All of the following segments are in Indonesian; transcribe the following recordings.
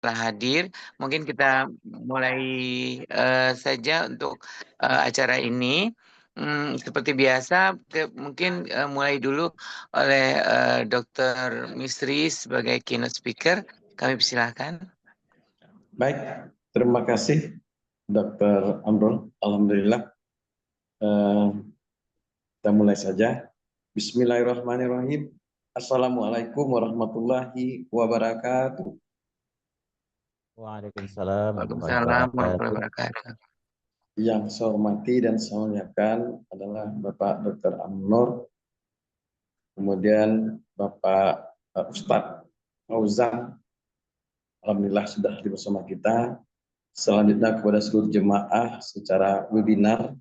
telah hadir. Mungkin kita mulai saja untuk acara ini. Seperti biasa, mungkin mulai dulu oleh Dr. Misri sebagai keynote speaker. Kami persilahkan. Baik, terima kasih Dr. Amrul. Alhamdulillah. Kita mulai saja. Bismillahirrahmanirrahim. Assalamualaikum warahmatullahi wabarakatuh. Waalaikumsalam warahmatullahi Waalaikumsalam warahmatullahi wabarakatuh. wabarakatuh. Yang saya hormati dan saya muliakan adalah Bapak Dr. Amnur, kemudian Bapak Ustadz Fauzan, alhamdulillah sudah hadir bersama kita. Selanjutnya kepada seluruh jemaah secara webinar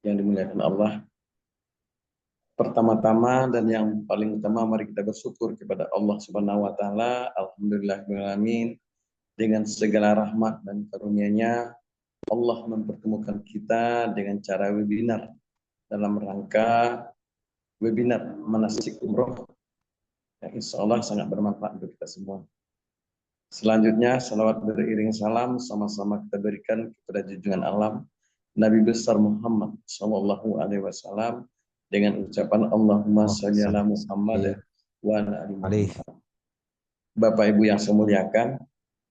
yang dimuliakan Allah. Pertama-tama dan yang paling utama, mari kita bersyukur kepada Allah Subhanahu wa taala. Alhamdulillahirabbil dengan segala rahmat dan karunia-Nya Allah mempertemukan kita dengan cara webinar dalam rangka webinar manasik umroh yang insya Allah sangat bermanfaat untuk kita semua. Selanjutnya salawat beriring salam sama-sama kita berikan kepada junjungan alam Nabi besar Muhammad Shallallahu Alaihi Wasallam dengan ucapan Allahumma sholli ala Muhammad wa ala ali Muhammad. Bapak Ibu yang saya muliakan,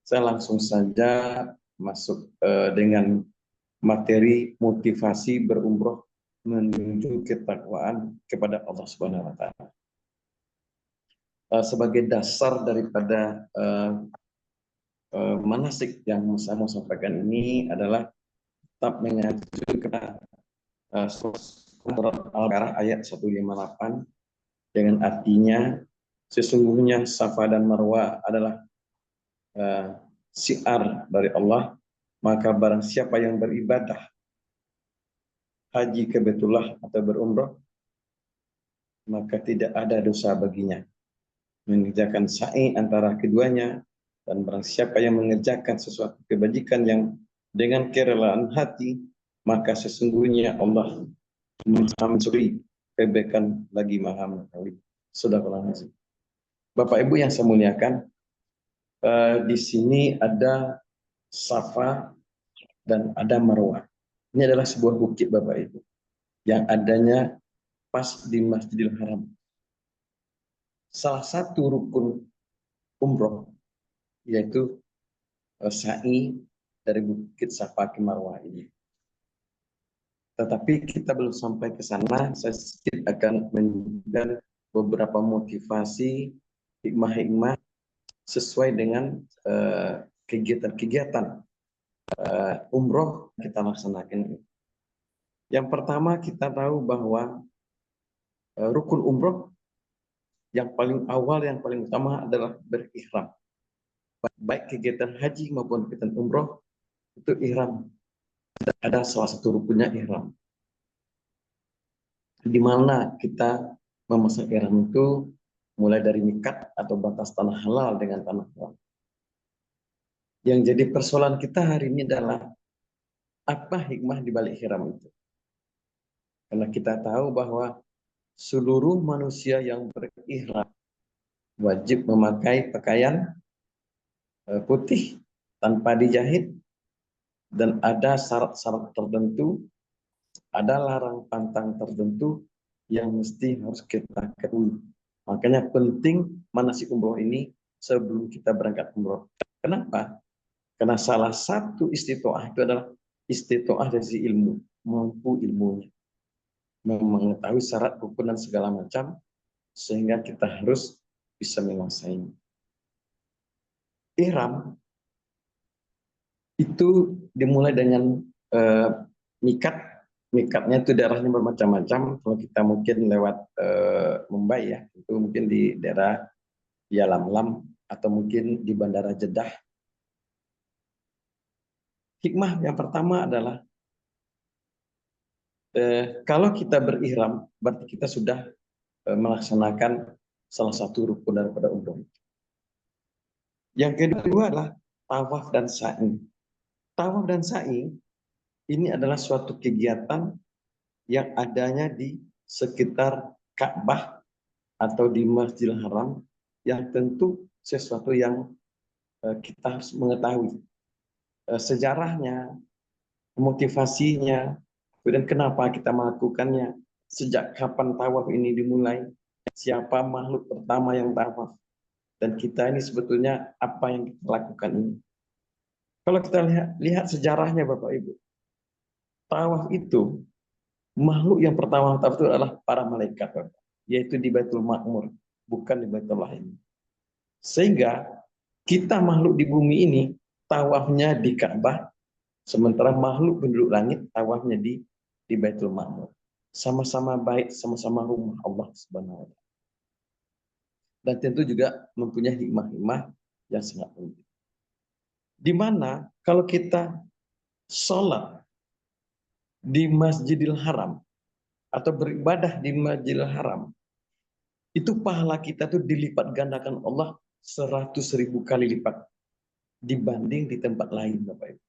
saya langsung saja masuk dengan materi motivasi berumroh menuju ketakwaan kepada Allah Subhanahu wa taala. Sebagai dasar daripada manasik yang saya mau sampaikan ini adalah tetap mengacu kepada surat Al-Baqarah ayat 158 dengan artinya sesungguhnya Safa dan Marwa adalah syiar dari Allah, maka barang siapa yang beribadah haji ke Baitullah atau berumrah maka tidak ada dosa baginya mengerjakan sa'i antara keduanya, dan barang siapa yang mengerjakan sesuatu kebajikan yang dengan kerelaan hati, maka sesungguhnya Allah mencuri kebaikan lagi maha mengetahui. Sadaqallahul. Bapak Ibu yang saya muliakan, di sini ada Safa dan ada Marwah. Ini adalah sebuah bukit Bapak Ibu yang adanya pas di Masjidil Haram. Salah satu rukun umroh yaitu sa'i dari bukit Safa ke Marwah ini. Tetapi kita belum sampai ke sana. Saya sedikit akan menunjukkan beberapa motivasi hikmah-hikmah sesuai dengan kegiatan-kegiatan umroh kita laksanakan. Yang pertama kita tahu bahwa rukun umroh yang paling awal, yang paling utama adalah berihram. Baik kegiatan haji maupun kegiatan umroh itu ihram. Ada salah satu rukunnya ihram. Di mana kita memasang ihram itu mulai dari mikat atau batas tanah halal dengan tanah haram. Yang jadi persoalan kita hari ini adalah apa hikmah di balik ihram itu? Karena kita tahu bahwa seluruh manusia yang berihram wajib memakai pakaian putih tanpa dijahit, dan ada syarat-syarat tertentu, ada larang pantang tertentu yang mesti harus kita ketahui. Makanya penting manasik umroh ini sebelum kita berangkat umroh. Kenapa? Karena salah satu istitoah itu adalah istitoah dari ilmu, mampu ilmunya, mengetahui syarat rukun dan segala macam, sehingga kita harus bisa menguasainya. Ihram itu dimulai dengan mikat. Mikatnya itu daerahnya bermacam-macam. Kalau kita mungkin lewat Mumbai ya, itu mungkin di daerah Yalamlam atau mungkin di Bandara Jeddah. Hikmah yang pertama adalah kalau kita berihram, berarti kita sudah melaksanakan salah satu rukun daripada umroh. Yang kedua adalah tawaf dan sa'i. Tawaf dan sa'i ini adalah suatu kegiatan yang adanya di sekitar Ka'bah atau di Masjidil Haram, yang tentu sesuatu yang kita harus mengetahui sejarahnya, motivasinya, kemudian kenapa kita melakukannya, sejak kapan tawaf ini dimulai, siapa makhluk pertama yang tawaf, dan kita ini sebetulnya apa yang kita lakukan ini. Kalau kita lihat sejarahnya Bapak Ibu, tawaf itu, makhluk yang pertama tawaf itu adalah para malaikat, Bapak, yaitu di Baitul Ma'mur, bukan di Baitullah ini. Sehingga kita makhluk di bumi ini tawafnya di Ka'bah, sementara makhluk penduduk langit tawafnya di Baitul Ma'mur. Sama-sama baik, sama-sama rumah Allah Subhanahu wa taala. Dan tentu juga mempunyai hikmah-hikmah yang sangat penting. Di mana kalau kita sholat di Masjidil Haram atau beribadah di Masjidil Haram, itu pahala kita tuh dilipat gandakan Allah 100.000 kali lipat dibanding di tempat lain, Bapak Ibu.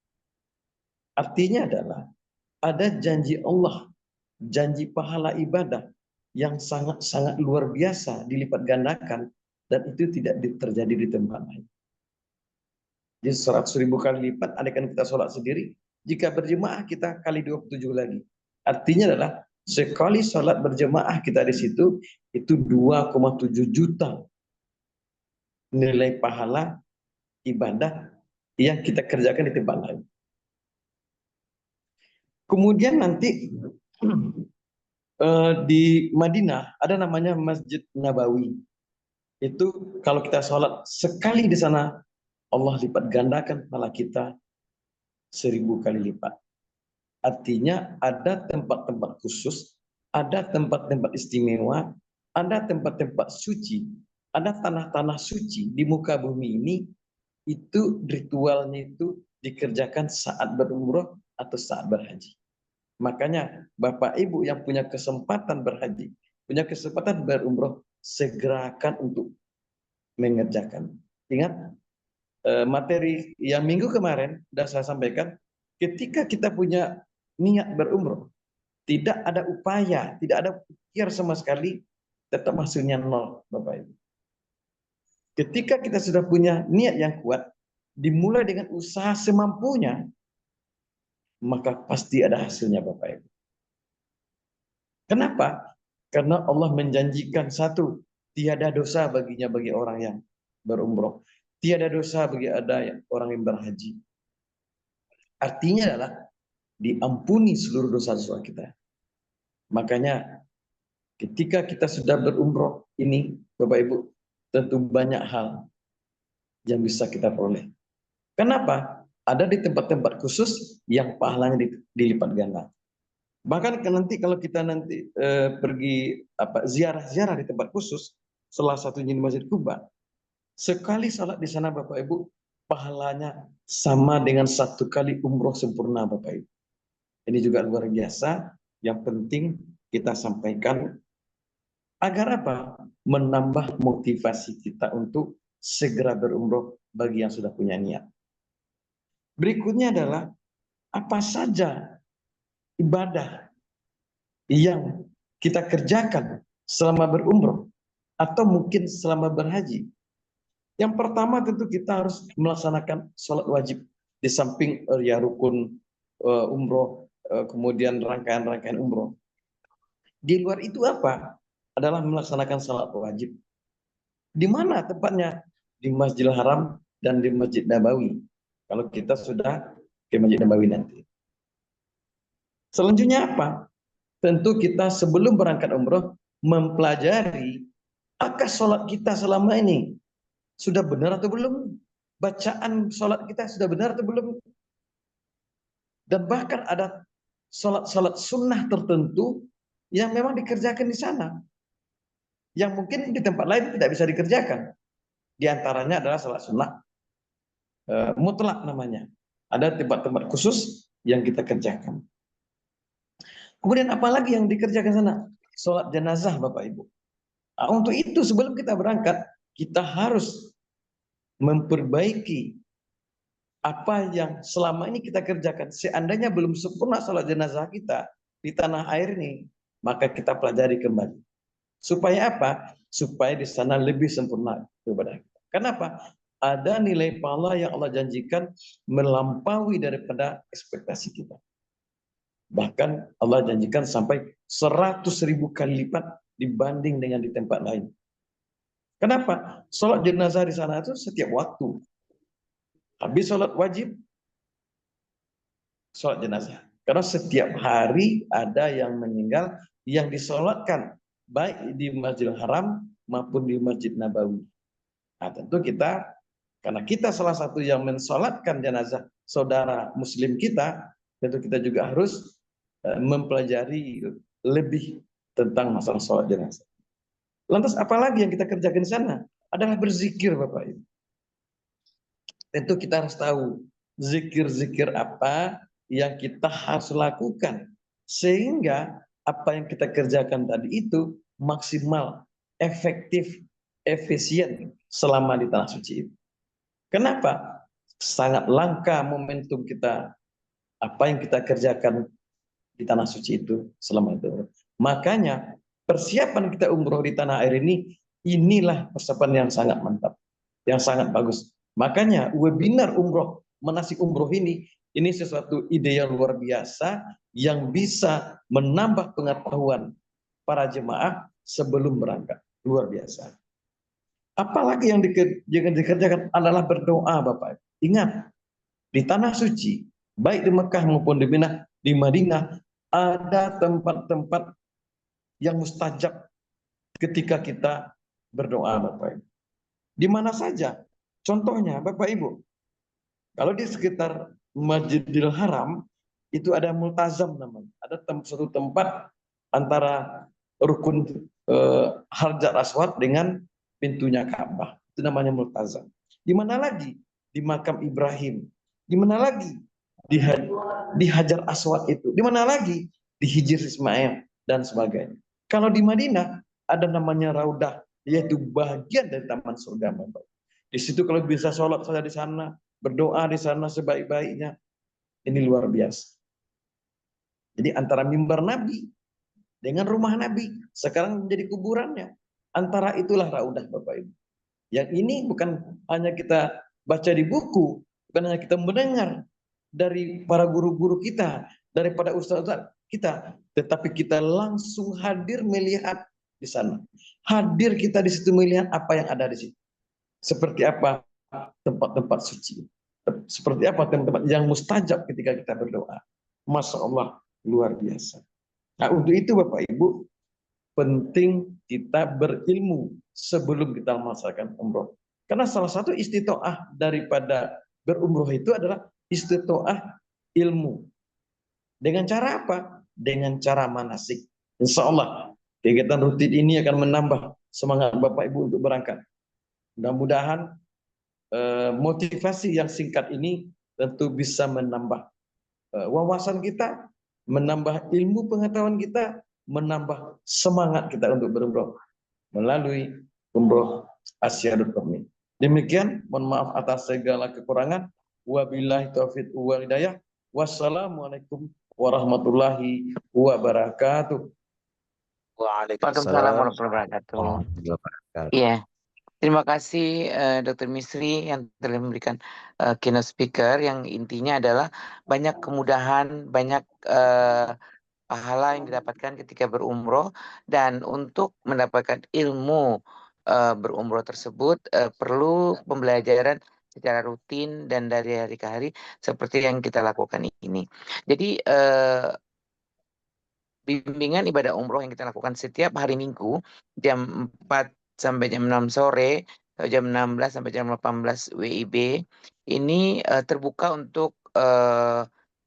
Artinya adalah ada janji Allah, janji pahala ibadah yang sangat-sangat luar biasa dilipat gandakan, dan itu tidak terjadi di tempat lain. Jadi 100.000 kali lipat, andaikan kita sholat sendiri, jika berjemaah kita kali 27 lagi. Artinya adalah sekali sholat berjemaah kita di situ, itu 2,7 juta nilai pahala ibadah yang kita kerjakan di tempat lain. Kemudian nanti di Madinah ada namanya Masjid Nabawi. Itu kalau kita sholat sekali di sana, Allah lipat gandakan pahala kita 1.000 kali lipat. Artinya ada tempat-tempat khusus, ada tempat-tempat istimewa, ada tempat-tempat suci, ada tanah-tanah suci di muka bumi ini, itu ritualnya itu dikerjakan saat berumroh atau saat berhaji. Makanya Bapak Ibu yang punya kesempatan berhaji, punya kesempatan berumroh, segerakan untuk mengerjakan. Ingat materi yang minggu kemarin sudah saya sampaikan, ketika kita punya niat berumroh, tidak ada upaya, tidak ada pikir sama sekali, tetap hasilnya nol, Bapak Ibu. Ketika kita sudah punya niat yang kuat, dimulai dengan usaha semampunya, maka pasti ada hasilnya, Bapak Ibu. Kenapa? Karena Allah menjanjikan satu, tiada dosa baginya bagi orang yang berumroh. Tiada dosa bagi orang yang berhaji. Artinya adalah diampuni seluruh dosa-dosa kita. Makanya ketika kita sudah berumroh ini, Bapak Ibu, tentu banyak hal yang bisa kita peroleh. Kenapa? Ada di tempat-tempat khusus yang pahalanya dilipat ganda. Bahkan nanti kalau kita nanti pergi ziarah-ziarah di tempat khusus, salah satunya di Masjid Kuba, sekali salat di sana Bapak Ibu, pahalanya sama dengan 1 kali umroh sempurna Bapak Ibu. Ini juga luar biasa, yang penting kita sampaikan agar apa? Menambah motivasi kita untuk segera berumroh bagi yang sudah punya niat. Berikutnya adalah apa saja ibadah yang kita kerjakan selama berumroh atau mungkin selama berhaji. Yang pertama tentu kita harus melaksanakan sholat wajib di samping rukun umroh, kemudian rangkaian-rangkaian umroh. Di luar itu apa? Adalah melaksanakan sholat wajib. Di mana tempatnya? Di Masjidil Haram dan di Masjid Nabawi. Kalau kita sudah ke Masjid Nabawi nanti. Selanjutnya apa? Tentu kita sebelum berangkat umroh mempelajari apakah sholat kita selama ini sudah benar atau belum? Bacaan sholat kita sudah benar atau belum? Dan bahkan ada sholat-sholat sunnah tertentu yang memang dikerjakan di sana, yang mungkin di tempat lain tidak bisa dikerjakan. Di antaranya adalah sholat sunnah mutlak namanya. Ada tempat-tempat khusus yang kita kerjakan. Kemudian apalagi yang dikerjakan sana? Sholat jenazah Bapak Ibu. Nah, untuk itu sebelum kita berangkat, kita harus memperbaiki apa yang selama ini kita kerjakan. Seandainya belum sempurna sholat jenazah kita di tanah air ini, maka kita pelajari kembali. Supaya apa? Supaya di sana lebih sempurna ibadah kita. Kenapa? ada nilai pahala yang Allah janjikan melampaui daripada ekspektasi kita. Bahkan Allah janjikan sampai 100.000 kali lipat dibanding dengan di tempat lain. Kenapa? Sholat jenazah di sana itu setiap waktu. Habis sholat wajib, sholat jenazah. Karena setiap hari ada yang meninggal yang disolatkan baik di Masjidil Haram maupun di Masjid Nabawi. Nah, tentu kita, karena kita salah satu yang mensolatkan jenazah saudara muslim kita, tentu kita juga harus mempelajari lebih tentang masalah sholat jenazah. Lantas apalagi yang kita kerjakan di sana? Adalah berzikir, Bapak Ibu. Tentu kita harus tahu zikir-zikir apa yang kita harus lakukan. Sehingga apa yang kita kerjakan tadi itu maksimal, efektif, efisien selama di tanah suci itu. Kenapa? Sangat langka momentum kita, apa yang kita kerjakan di tanah suci itu selama itu. Makanya persiapan kita umroh di tanah air ini, inilah persiapan yang sangat mantap, yang sangat bagus. Makanya webinar umroh, manasik umroh ini sesuatu ide yang luar biasa yang bisa menambah pengetahuan para jemaah sebelum berangkat. Luar biasa. Apalagi yang dikerjakan adalah berdoa, Bapak. Ingat, di tanah suci, baik di Mekah maupun di Madinah, ada tempat-tempat yang mustajab ketika kita berdoa, Bapak Ibu. Di mana saja? Contohnya, Bapak Ibu, kalau di sekitar Masjidil Haram, itu ada multazam namanya. Ada suatu tempat antara rukun Hajar Aswad dengan pintunya Ka'bah. Itu namanya multazam. Di mana lagi? Di makam Ibrahim. Di mana lagi? Di Hajar Aswad itu. Di mana lagi? Di Hijr Ismail dan sebagainya. Kalau di Madinah ada namanya Raudah, yaitu bagian dari taman surga. Di situ kalau bisa sholat saja di sana, berdoa di sana sebaik-baiknya, ini luar biasa. Jadi antara mimbar Nabi dengan rumah Nabi sekarang menjadi kuburannya. Antara itulah Raudah, Bapak Ibu. Yang ini bukan hanya kita baca di buku, bukan hanya kita mendengar dari para guru-guru kita, daripada ustaz-ustaz kita, tetapi kita langsung hadir melihat di sana. Hadir kita di situ melihat apa yang ada di situ. Seperti apa tempat-tempat suci. Seperti apa tempat-tempat yang mustajab ketika kita berdoa. Masya Allah, luar biasa. Nah, untuk itu Bapak Ibu, penting kita berilmu sebelum kita melaksanakan umroh. Karena salah satu istitoah daripada berumroh itu adalah istitoah ilmu. Dengan cara apa? Dengan cara manasik. Insya Allah, kegiatan rutin ini akan menambah semangat Bapak Ibu untuk berangkat. Mudah-mudahan motivasi yang singkat ini tentu bisa menambah wawasan kita, menambah ilmu pengetahuan kita, menambah semangat kita untuk berumroh melalui umroh Asia.com. Demikian, mohon maaf atas segala kekurangan. Wabillahi taufiq wal hidayah. Wassalamualaikum warahmatullahi wabarakatuh. Waalaikumsalam Waalaikumsalam warahmatullahi wabarakatuh. warahmatullahi wabarakatuh. Iya, terima kasih Dr. Misri yang telah memberikan keynote speaker yang intinya adalah banyak kemudahan, banyak pahala yang didapatkan ketika berumroh, dan untuk mendapatkan ilmu berumroh tersebut perlu pembelajaran secara rutin dan dari hari ke hari seperti yang kita lakukan ini. Jadi bimbingan ibadah umroh yang kita lakukan setiap hari Minggu jam 4 sampai jam 6 sore atau jam 16 sampai jam 18 WIB ini terbuka untuk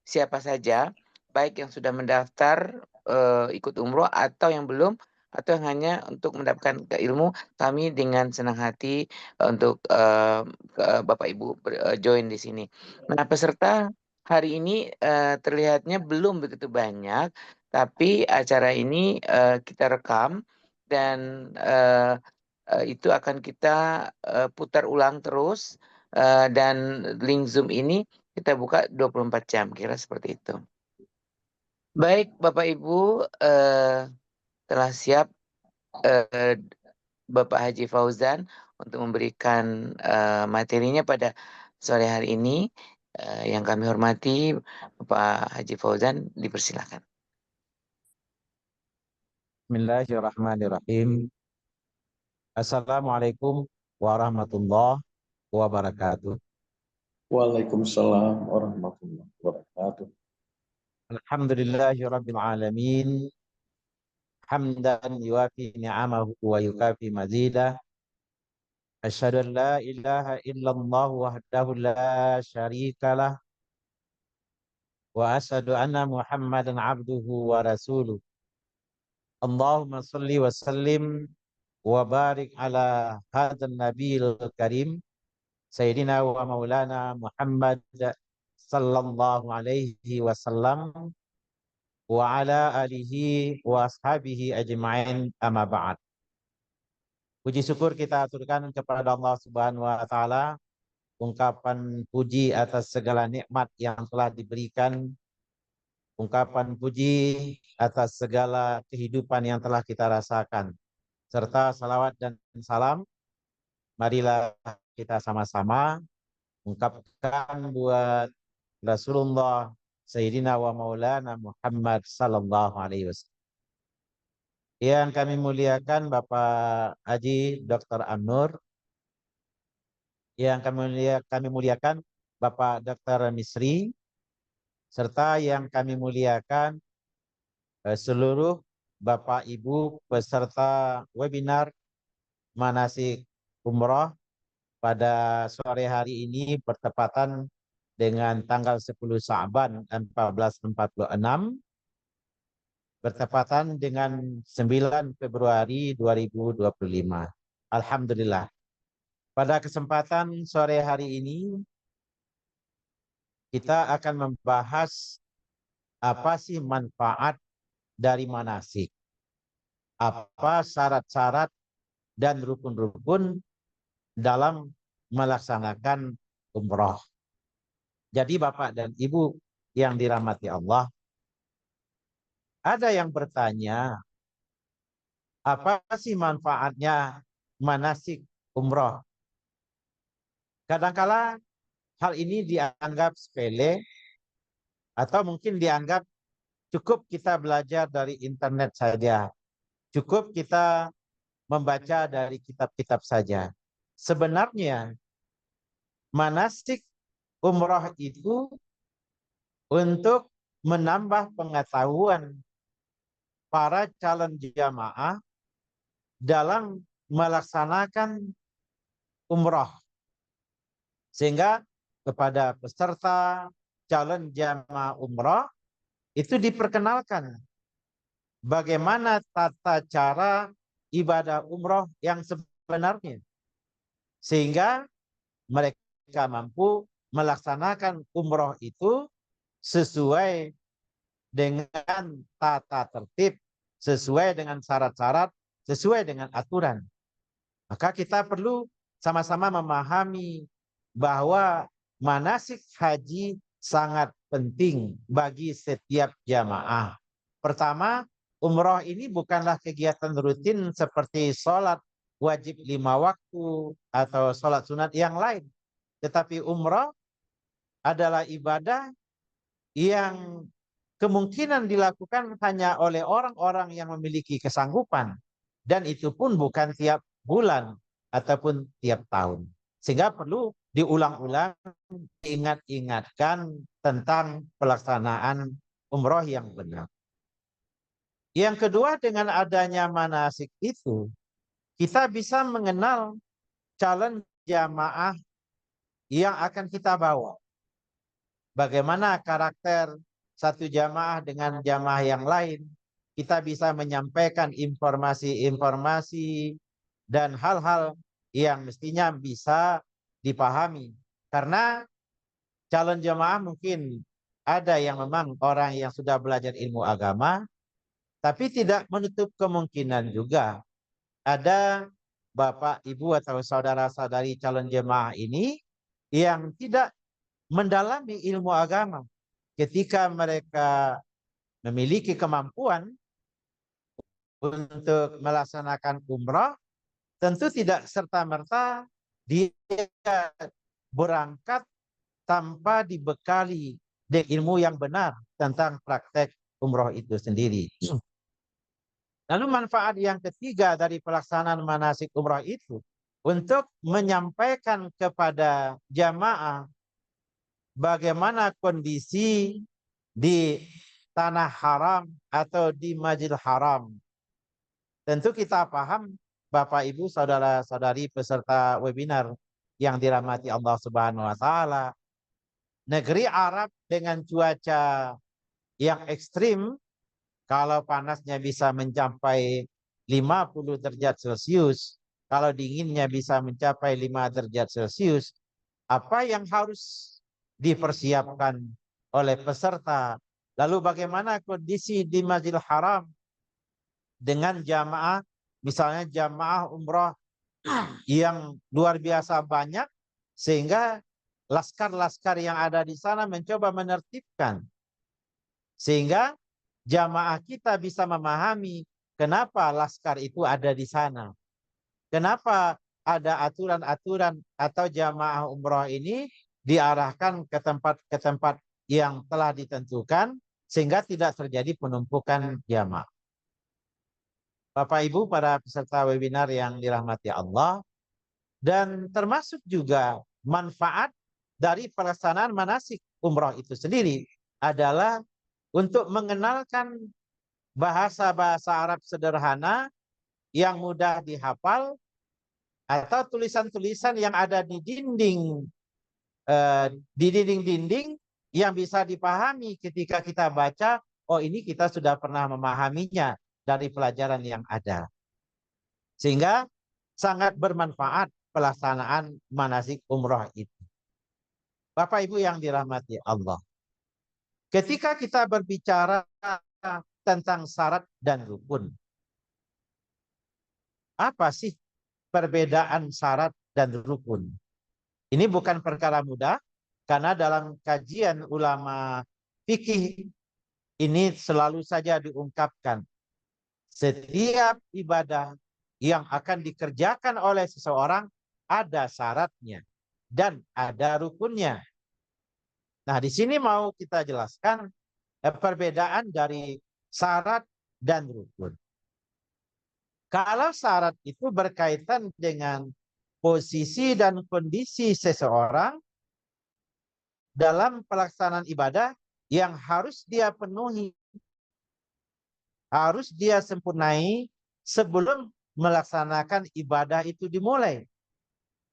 siapa saja, baik yang sudah mendaftar ikut umroh atau yang belum, atau yang hanya untuk mendapatkan ilmu. Kami dengan senang hati untuk Bapak Ibu join di sini. Nah, peserta hari ini terlihatnya belum begitu banyak, tapi acara ini kita rekam dan itu akan kita putar ulang terus, dan link Zoom ini kita buka 24 jam, kira seperti itu. Baik, Bapak Ibu, telah siap Bapak Haji Fauzan untuk memberikan materinya pada sore hari ini. Yang kami hormati Bapak Haji Fauzan, dipersilakan. Bismillahirrahmanirrahim. Assalamualaikum warahmatullahi wabarakatuh. Waalaikumsalam warahmatullahi wabarakatuh. Alhamdulillahirabbil alamin. Hamdan yuwafi ni'amahu wa yukafi mazidah. Asyhadu an la ilaha illallah wahdahu la syarikalah wa asyhadu anna Muhammadan abduhu wa rasuluh. Allahumma shalli wa sallim wa barik ala hadzal nabiyil karim Sayyidina wa Maulana Muhammad sallallahu alaihi wasallam wa ala alihi wa ashabihi ajma'in, amma ba'd. Puji syukur kita aturkan kepada Allah Subhanahu wa taala, ungkapan puji atas segala nikmat yang telah diberikan, ungkapan puji atas segala kehidupan yang telah kita rasakan, serta salawat dan salam marilah kita sama-sama ungkapkan buat Rasulullah Sayyidina wa Maulana Muhammad sallallahu alaihi wasallam. Yang kami muliakan Bapak Haji Dr. Amnur, yang kami muliakan Bapak Dr. Misri, serta yang kami muliakan seluruh Bapak Ibu peserta webinar manasik umroh pada sore hari ini bertepatan dengan tanggal 10 Sa'ban 1446, bertepatan dengan 9 Februari 2025. Alhamdulillah. Pada kesempatan sore hari ini, kita akan membahas apa sih manfaat dari manasik. Apa syarat-syarat dan rukun-rukun dalam melaksanakan umroh. Jadi Bapak dan Ibu yang dirahmati Allah, ada yang bertanya, apa sih manfaatnya manasik umroh? Kadangkala hal ini dianggap sepele atau mungkin dianggap cukup kita belajar dari internet saja. Cukup kita membaca dari kitab-kitab saja. Sebenarnya manasik umroh itu untuk menambah pengetahuan para calon jamaah dalam melaksanakan umroh. Sehingga kepada peserta calon jamaah umroh itu diperkenalkan bagaimana tata cara ibadah umroh yang sebenarnya. Sehingga mereka mampu melaksanakan umroh itu sesuai dengan tata tertib, sesuai dengan syarat-syarat, sesuai dengan aturan. Maka kita perlu sama-sama memahami bahwa manasik haji sangat penting bagi setiap jamaah. Pertama, umroh ini bukanlah kegiatan rutin seperti sholat wajib 5 waktu atau sholat sunat yang lain. Tetapi umroh adalah ibadah yang kemungkinan dilakukan hanya oleh orang-orang yang memiliki kesanggupan. Dan itu pun bukan tiap bulan ataupun tiap tahun. Sehingga perlu diulang-ulang, diingat-ingatkan tentang pelaksanaan umroh yang benar. Yang kedua, dengan adanya manasik itu, kita bisa mengenal calon jamaah yang akan kita bawa. Bagaimana karakter satu jamaah dengan jamaah yang lain. Kita bisa menyampaikan informasi-informasi dan hal-hal yang mestinya bisa dipahami. Karena calon jamaah mungkin ada yang memang orang yang sudah belajar ilmu agama, tapi tidak menutup kemungkinan juga ada bapak, ibu atau saudara-saudari calon jemaah ini yang tidak mendalami ilmu agama. Ketika mereka memiliki kemampuan untuk melaksanakan umrah, tentu tidak serta-merta dia berangkat tanpa dibekali dengan ilmu yang benar tentang praktek umroh itu sendiri. Lalu manfaat yang ketiga dari pelaksanaan manasik umroh itu untuk menyampaikan kepada jamaah bagaimana kondisi di tanah haram atau di Masjidil Haram. Tentu kita paham Bapak Ibu saudara-saudari peserta webinar yang dirahmati Allah Subhanahu wa taala, negeri Arab dengan cuaca yang ekstrim, kalau panasnya bisa mencapai 50 derajat Celcius, kalau dinginnya bisa mencapai 5 derajat Celcius, apa yang harus dipersiapkan oleh peserta? Lalu bagaimana kondisi di Masjidil Haram dengan jamaah, misalnya jamaah umroh yang luar biasa banyak, sehingga laskar-laskar yang ada di sana mencoba menertibkan, sehingga jamaah kita bisa memahami kenapa laskar itu ada di sana. Kenapa ada aturan-aturan atau jamaah umroh ini diarahkan ke tempat yang telah ditentukan sehingga tidak terjadi penumpukan jamaah. Bapak Ibu para peserta webinar yang dirahmati Allah, dan termasuk juga manfaat dari pelaksanaan manasik umroh itu sendiri adalah untuk mengenalkan bahasa-bahasa Arab sederhana yang mudah dihafal atau tulisan-tulisan yang ada di dinding-dinding yang bisa dipahami ketika kita baca, oh ini kita sudah pernah memahaminya dari pelajaran yang ada. Sehingga sangat bermanfaat pelaksanaan manasik umroh itu. Bapak Ibu yang dirahmati Allah, ketika kita berbicara tentang syarat dan rukun, apa sih perbedaan syarat dan rukun? Ini bukan perkara mudah, karena dalam kajian ulama fikih ini selalu saja diungkapkan. Setiap ibadah yang akan dikerjakan oleh seseorang ada syaratnya dan ada rukunnya. Nah, di sini mau kita jelaskan perbedaan dari syarat dan rukun. Kalau syarat itu berkaitan dengan posisi dan kondisi seseorang dalam pelaksanaan ibadah yang harus dia penuhi, harus dia sempurnai sebelum melaksanakan ibadah itu dimulai.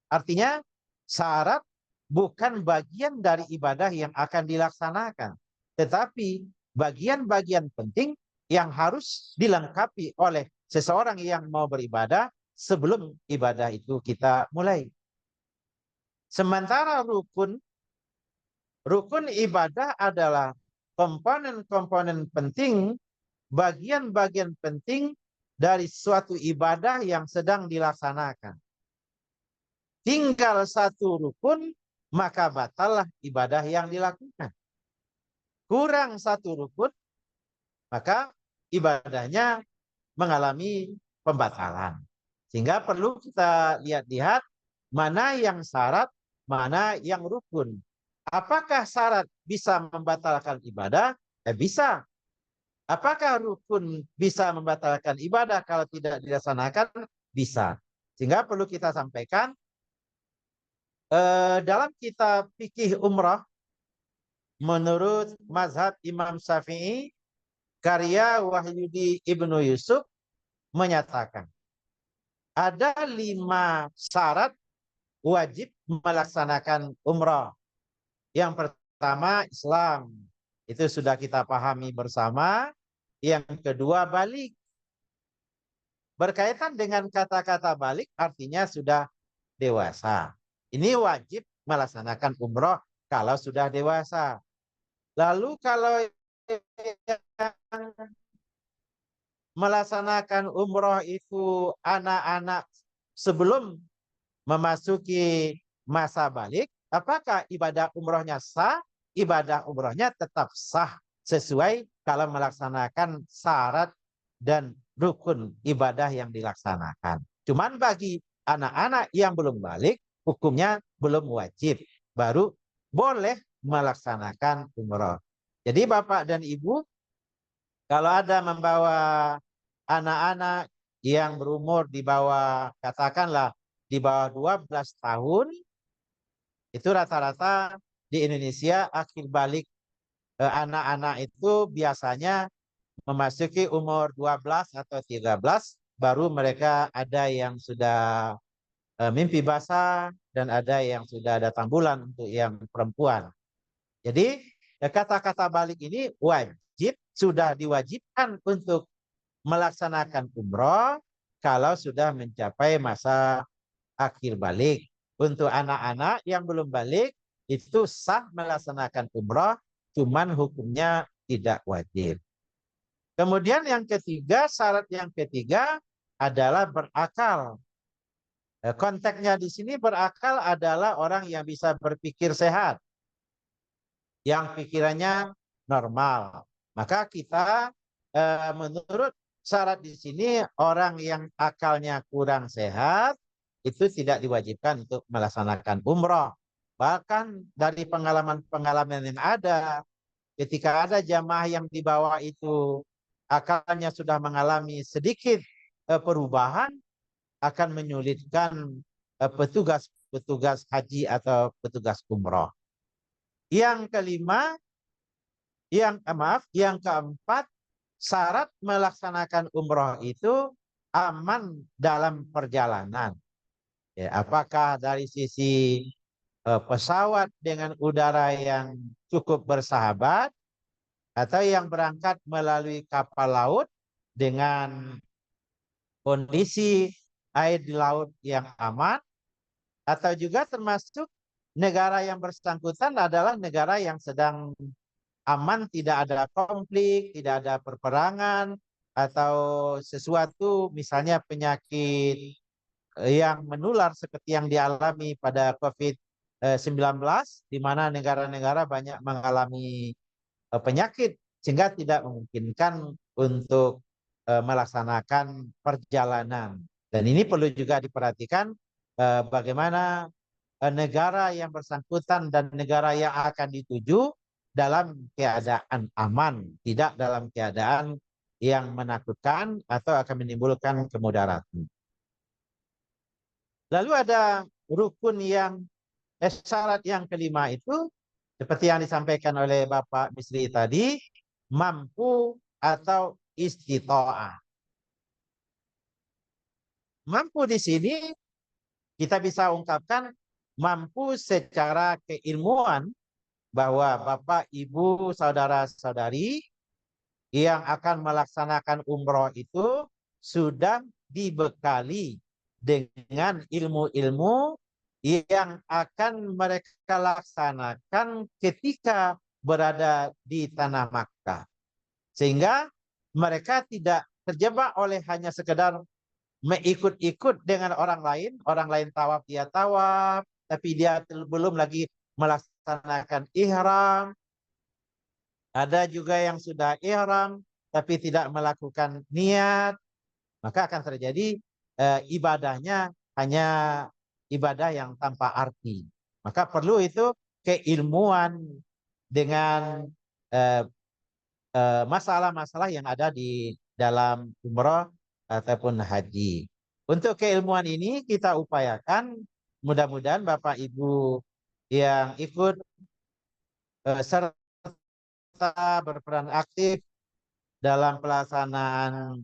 Artinya syarat bukan bagian dari ibadah yang akan dilaksanakan, tetapi bagian-bagian penting yang harus dilengkapi oleh seseorang yang mau beribadah sebelum ibadah itu kita mulai. Sementara rukun ibadah adalah komponen-komponen penting, bagian-bagian penting dari suatu ibadah yang sedang dilaksanakan. Tinggal satu rukun, maka batallah ibadah yang dilakukan. Kurang satu rukun, maka ibadahnya mengalami pembatalan. Sehingga perlu kita lihat-lihat mana yang syarat, mana yang rukun. Apakah syarat bisa membatalkan ibadah? Bisa. Apakah rukun bisa membatalkan ibadah kalau tidak dilaksanakan? Bisa. Sehingga perlu kita sampaikan, dalam kitab fikih umrah, menurut mazhab Imam Syafi'i, karya Wahyudi Ibnu Yusuf menyatakan, ada 5 syarat wajib melaksanakan umrah. Yang pertama Islam, itu sudah kita pahami bersama. Yang kedua balik. Berkaitan dengan kata-kata balik artinya sudah dewasa. Ini wajib melaksanakan umrah kalau sudah dewasa. Lalu kalau melaksanakan umrah itu anak-anak sebelum memasuki masa balik, apakah ibadah umrohnya sah? Ibadah umrohnya tetap sah sesuai kalau melaksanakan syarat dan rukun ibadah yang dilaksanakan. Cuman bagi anak-anak yang belum balik, hukumnya belum wajib. Baru boleh melaksanakan umroh. Jadi Bapak dan Ibu, kalau ada membawa anak-anak yang berumur di bawah, katakanlah di bawah 12 tahun, itu rata-rata di Indonesia akhir balik anak-anak itu biasanya memasuki umur 12 atau 13, baru mereka ada yang sudah mimpi basah dan ada yang sudah datang bulan untuk yang perempuan. Jadi kata-kata balik ini wajib, sudah diwajibkan untuk melaksanakan umroh kalau sudah mencapai masa akhir balik. Untuk anak-anak yang belum balik itu sah melaksanakan umroh, cuman hukumnya tidak wajib. Kemudian yang ketiga, syarat yang ketiga adalah berakal. Konteksnya di sini berakal adalah orang yang bisa berpikir sehat, yang pikirannya normal. Maka kita menurut syarat di sini orang yang akalnya kurang sehat itu tidak diwajibkan untuk melaksanakan umroh. Bahkan dari pengalaman-pengalaman yang ada, ketika ada jamaah yang di bawah itu akalnya sudah mengalami sedikit perubahan, akan menyulitkan petugas haji atau petugas umroh. Yang kelima, yang keempat, syarat melaksanakan umroh itu aman dalam perjalanan. Ya, apakah dari sisi pesawat dengan udara yang cukup bersahabat, atau yang berangkat melalui kapal laut dengan kondisi air di laut yang aman, atau juga termasuk negara yang bersangkutan adalah negara yang sedang aman, tidak ada konflik, tidak ada perperangan, atau sesuatu misalnya penyakit yang menular seperti yang dialami pada COVID-19, di mana negara-negara banyak mengalami penyakit sehingga tidak memungkinkan untuk melaksanakan perjalanan. Dan ini perlu juga diperhatikan bagaimana negara yang bersangkutan dan negara yang akan dituju dalam keadaan aman, tidak dalam keadaan yang menakutkan atau akan menimbulkan kemudaratan. Lalu ada rukun syarat yang kelima itu seperti yang disampaikan oleh Bapak Misri tadi, mampu atau istita'ah. Mampu di sini kita bisa ungkapkan mampu secara keilmuan, bahwa Bapak, Ibu, saudara-saudari yang akan melaksanakan umroh itu sudah dibekali dengan ilmu-ilmu yang akan mereka laksanakan ketika berada di tanah Makkah. Sehingga mereka tidak terjebak oleh hanya sekedar mengikut-ikut dengan orang lain tawaf dia tawaf, tapi dia belum lagi melaksanakan ihram. Ada juga yang sudah ihram tapi tidak melakukan niat, maka akan terjadi ibadahnya hanya ibadah yang tanpa arti. Maka perlu itu keilmuan dengan masalah-masalah yang ada di dalam umroh ataupun haji. Untuk keilmuan ini kita upayakan, mudah-mudahan Bapak Ibu yang ikut serta berperan aktif dalam pelaksanaan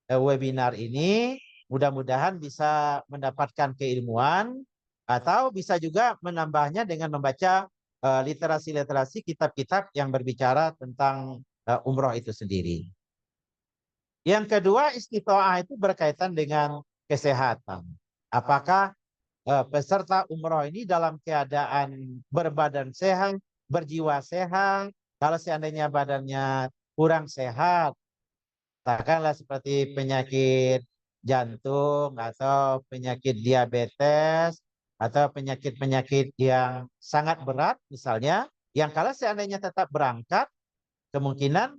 webinar ini, mudah-mudahan bisa mendapatkan keilmuan atau bisa juga menambahnya dengan membaca literasi-literasi kitab-kitab yang berbicara tentang umroh itu sendiri. Yang kedua, istita'ah itu berkaitan dengan kesehatan. Apakah peserta umroh ini dalam keadaan berbadan sehat, berjiwa sehat? Kalau seandainya badannya kurang sehat, katakanlah seperti penyakit jantung atau penyakit diabetes atau penyakit-penyakit yang sangat berat misalnya, yang kalau seandainya tetap berangkat, kemungkinan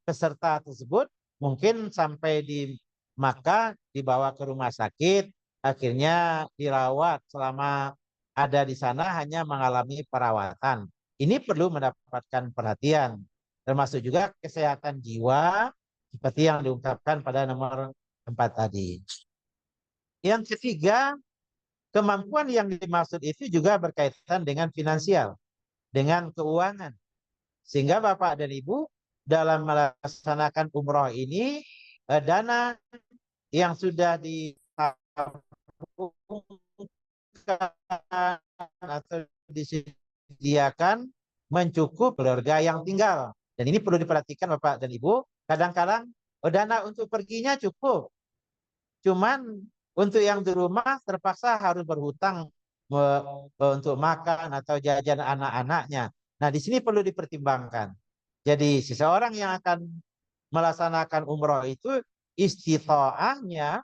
peserta tersebut mungkin sampai di maka dibawa ke rumah sakit, akhirnya dirawat selama ada di sana hanya mengalami perawatan. Ini perlu mendapatkan perhatian, termasuk juga kesehatan jiwa seperti yang diungkapkan pada nomor 4 tadi. Yang ketiga, kemampuan yang dimaksud itu juga berkaitan dengan finansial, dengan keuangan. Sehingga Bapak dan Ibu dalam melaksanakan umroh ini, dana yang sudah atau disediakan mencukup keluarga yang tinggal. Dan ini perlu diperhatikan Bapak dan Ibu. Kadang-kadang dana untuk perginya cukup. Cuman untuk yang di rumah terpaksa harus berhutang untuk makan atau jajan anak-anaknya. Nah, di sini perlu dipertimbangkan. Jadi seseorang yang akan melaksanakan umroh itu istita'ahnya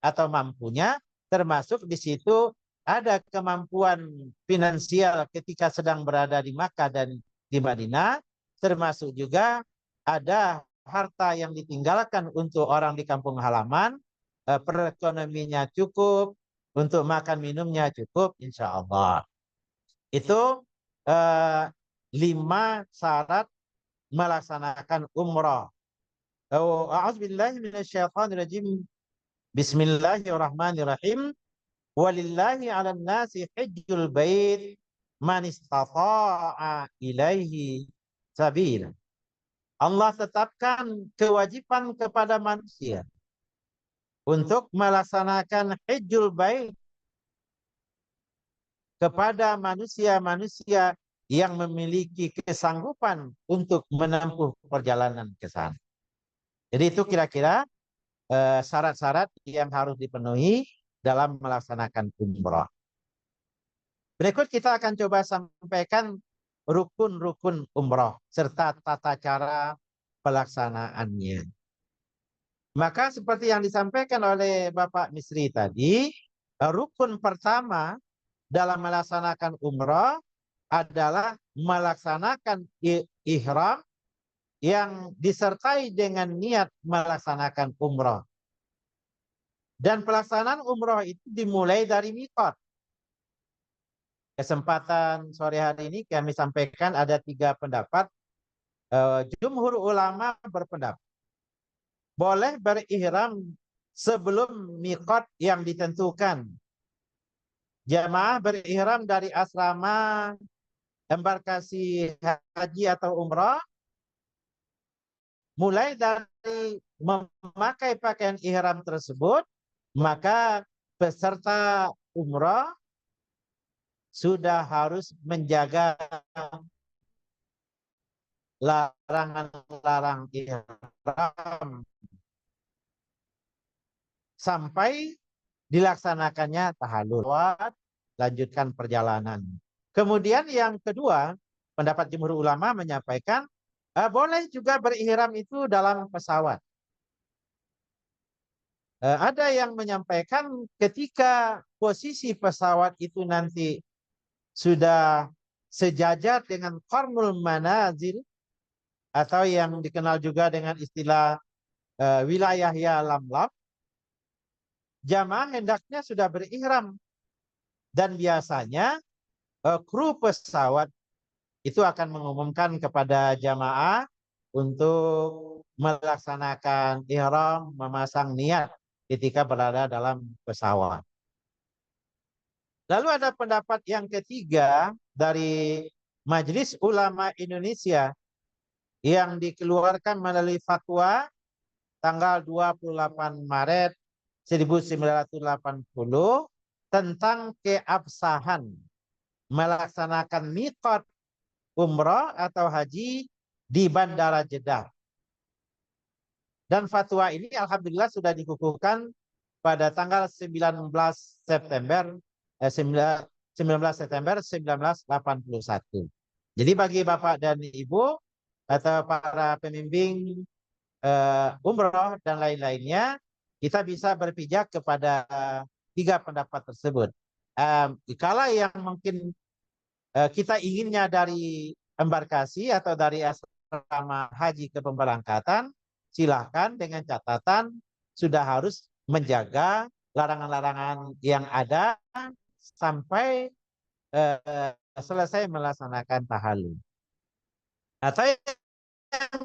atau mampunya, termasuk di situ ada kemampuan finansial ketika sedang berada di Makkah dan di Madinah, termasuk juga ada harta yang ditinggalkan untuk orang di kampung halaman, perekonomiannya cukup, untuk makan minumnya cukup, insya Allah. Itu 5 syarat melaksanakan umrah. A'udzubillahi minasyaitonirrajim. Bismillahirrahmanirrahim. Walillahi 'alan nasi hajjul bait man istata'a ilaihi sabila. Allah tetapkan kewajiban kepada manusia untuk melaksanakan hajjul bait kepada manusia-manusia yang memiliki kesanggupan untuk menempuh perjalanan ke sana. Jadi itu kira-kira syarat-syarat yang harus dipenuhi dalam melaksanakan umroh. Berikut kita akan coba sampaikan rukun-rukun umroh serta tata cara pelaksanaannya. Maka seperti yang disampaikan oleh Bapak Misri tadi, rukun pertama dalam melaksanakan umroh adalah melaksanakan ihram yang disertai dengan niat melaksanakan umroh. Dan pelaksanaan umroh itu dimulai dari miqat. Kesempatan sore hari ini kami sampaikan ada 3 pendapat. Jumhur ulama berpendapat boleh berihram sebelum miqat yang ditentukan. Jamaah berihram dari asrama embarkasi haji atau umrah, mulai dari memakai pakaian ihram tersebut, maka peserta umrah sudah harus menjaga larangan-larang ihram sampai dilaksanakannya tahallul, lanjutkan perjalanan. Kemudian yang kedua, pendapat jumhur ulama menyampaikan boleh juga berihram itu dalam pesawat. Ada yang menyampaikan ketika posisi pesawat itu nanti sudah sejajar dengan qarnul manazil atau yang dikenal juga dengan istilah wilayah ya lamlam, jamaah hendaknya sudah berihram. Dan biasanya kru pesawat itu akan mengumumkan kepada jamaah untuk melaksanakan ihram, memasang niat ketika berada dalam pesawat. Lalu ada pendapat yang ketiga dari Majelis Ulama Indonesia yang dikeluarkan melalui fatwa tanggal 28 Maret 1980 tentang keabsahan melaksanakan miqat umrah atau haji di Bandara Jeddah. Dan fatwa ini alhamdulillah sudah dikukuhkan pada tanggal 19 September 1981. Jadi bagi Bapak dan Ibu atau para pembimbing umroh dan lain-lainnya, kita bisa berpijak kepada 3 pendapat tersebut. Kala yang mungkin kita inginnya dari embarkasi atau dari asrama haji ke pemberangkatan, silahkan dengan catatan sudah harus menjaga larangan-larangan yang ada sampai selesai melaksanakan tahallul. Atau yang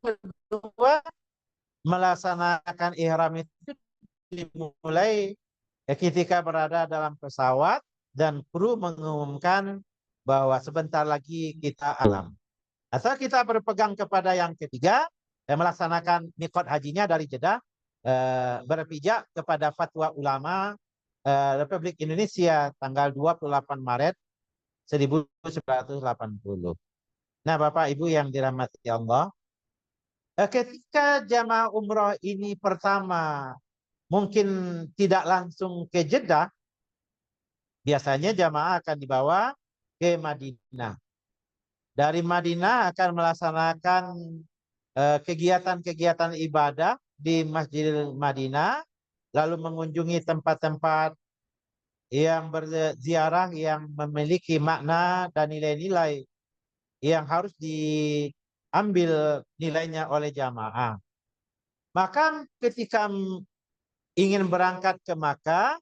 kedua, melaksanakan ihram itu dimulai ketika berada dalam pesawat dan kru mengumumkan bahwa sebentar lagi kita alam. Atau kita berpegang kepada yang ketiga, melaksanakan mikot hajinya dari Jeddah, berpijak kepada fatwa ulama Republik Indonesia tanggal 28 Maret 1980. Nah, Bapak Ibu yang dirahmati Allah, ketika jamaah umroh ini pertama mungkin tidak langsung ke Jeddah, biasanya jamaah akan dibawa ke Madinah. Dari Madinah akan melaksanakan kegiatan-kegiatan ibadah di Masjidil Madinah, lalu mengunjungi tempat-tempat yang berziarah yang memiliki makna dan nilai-nilai yang harus diambil nilainya oleh jamaah. Maka ketika ingin berangkat ke Makkah,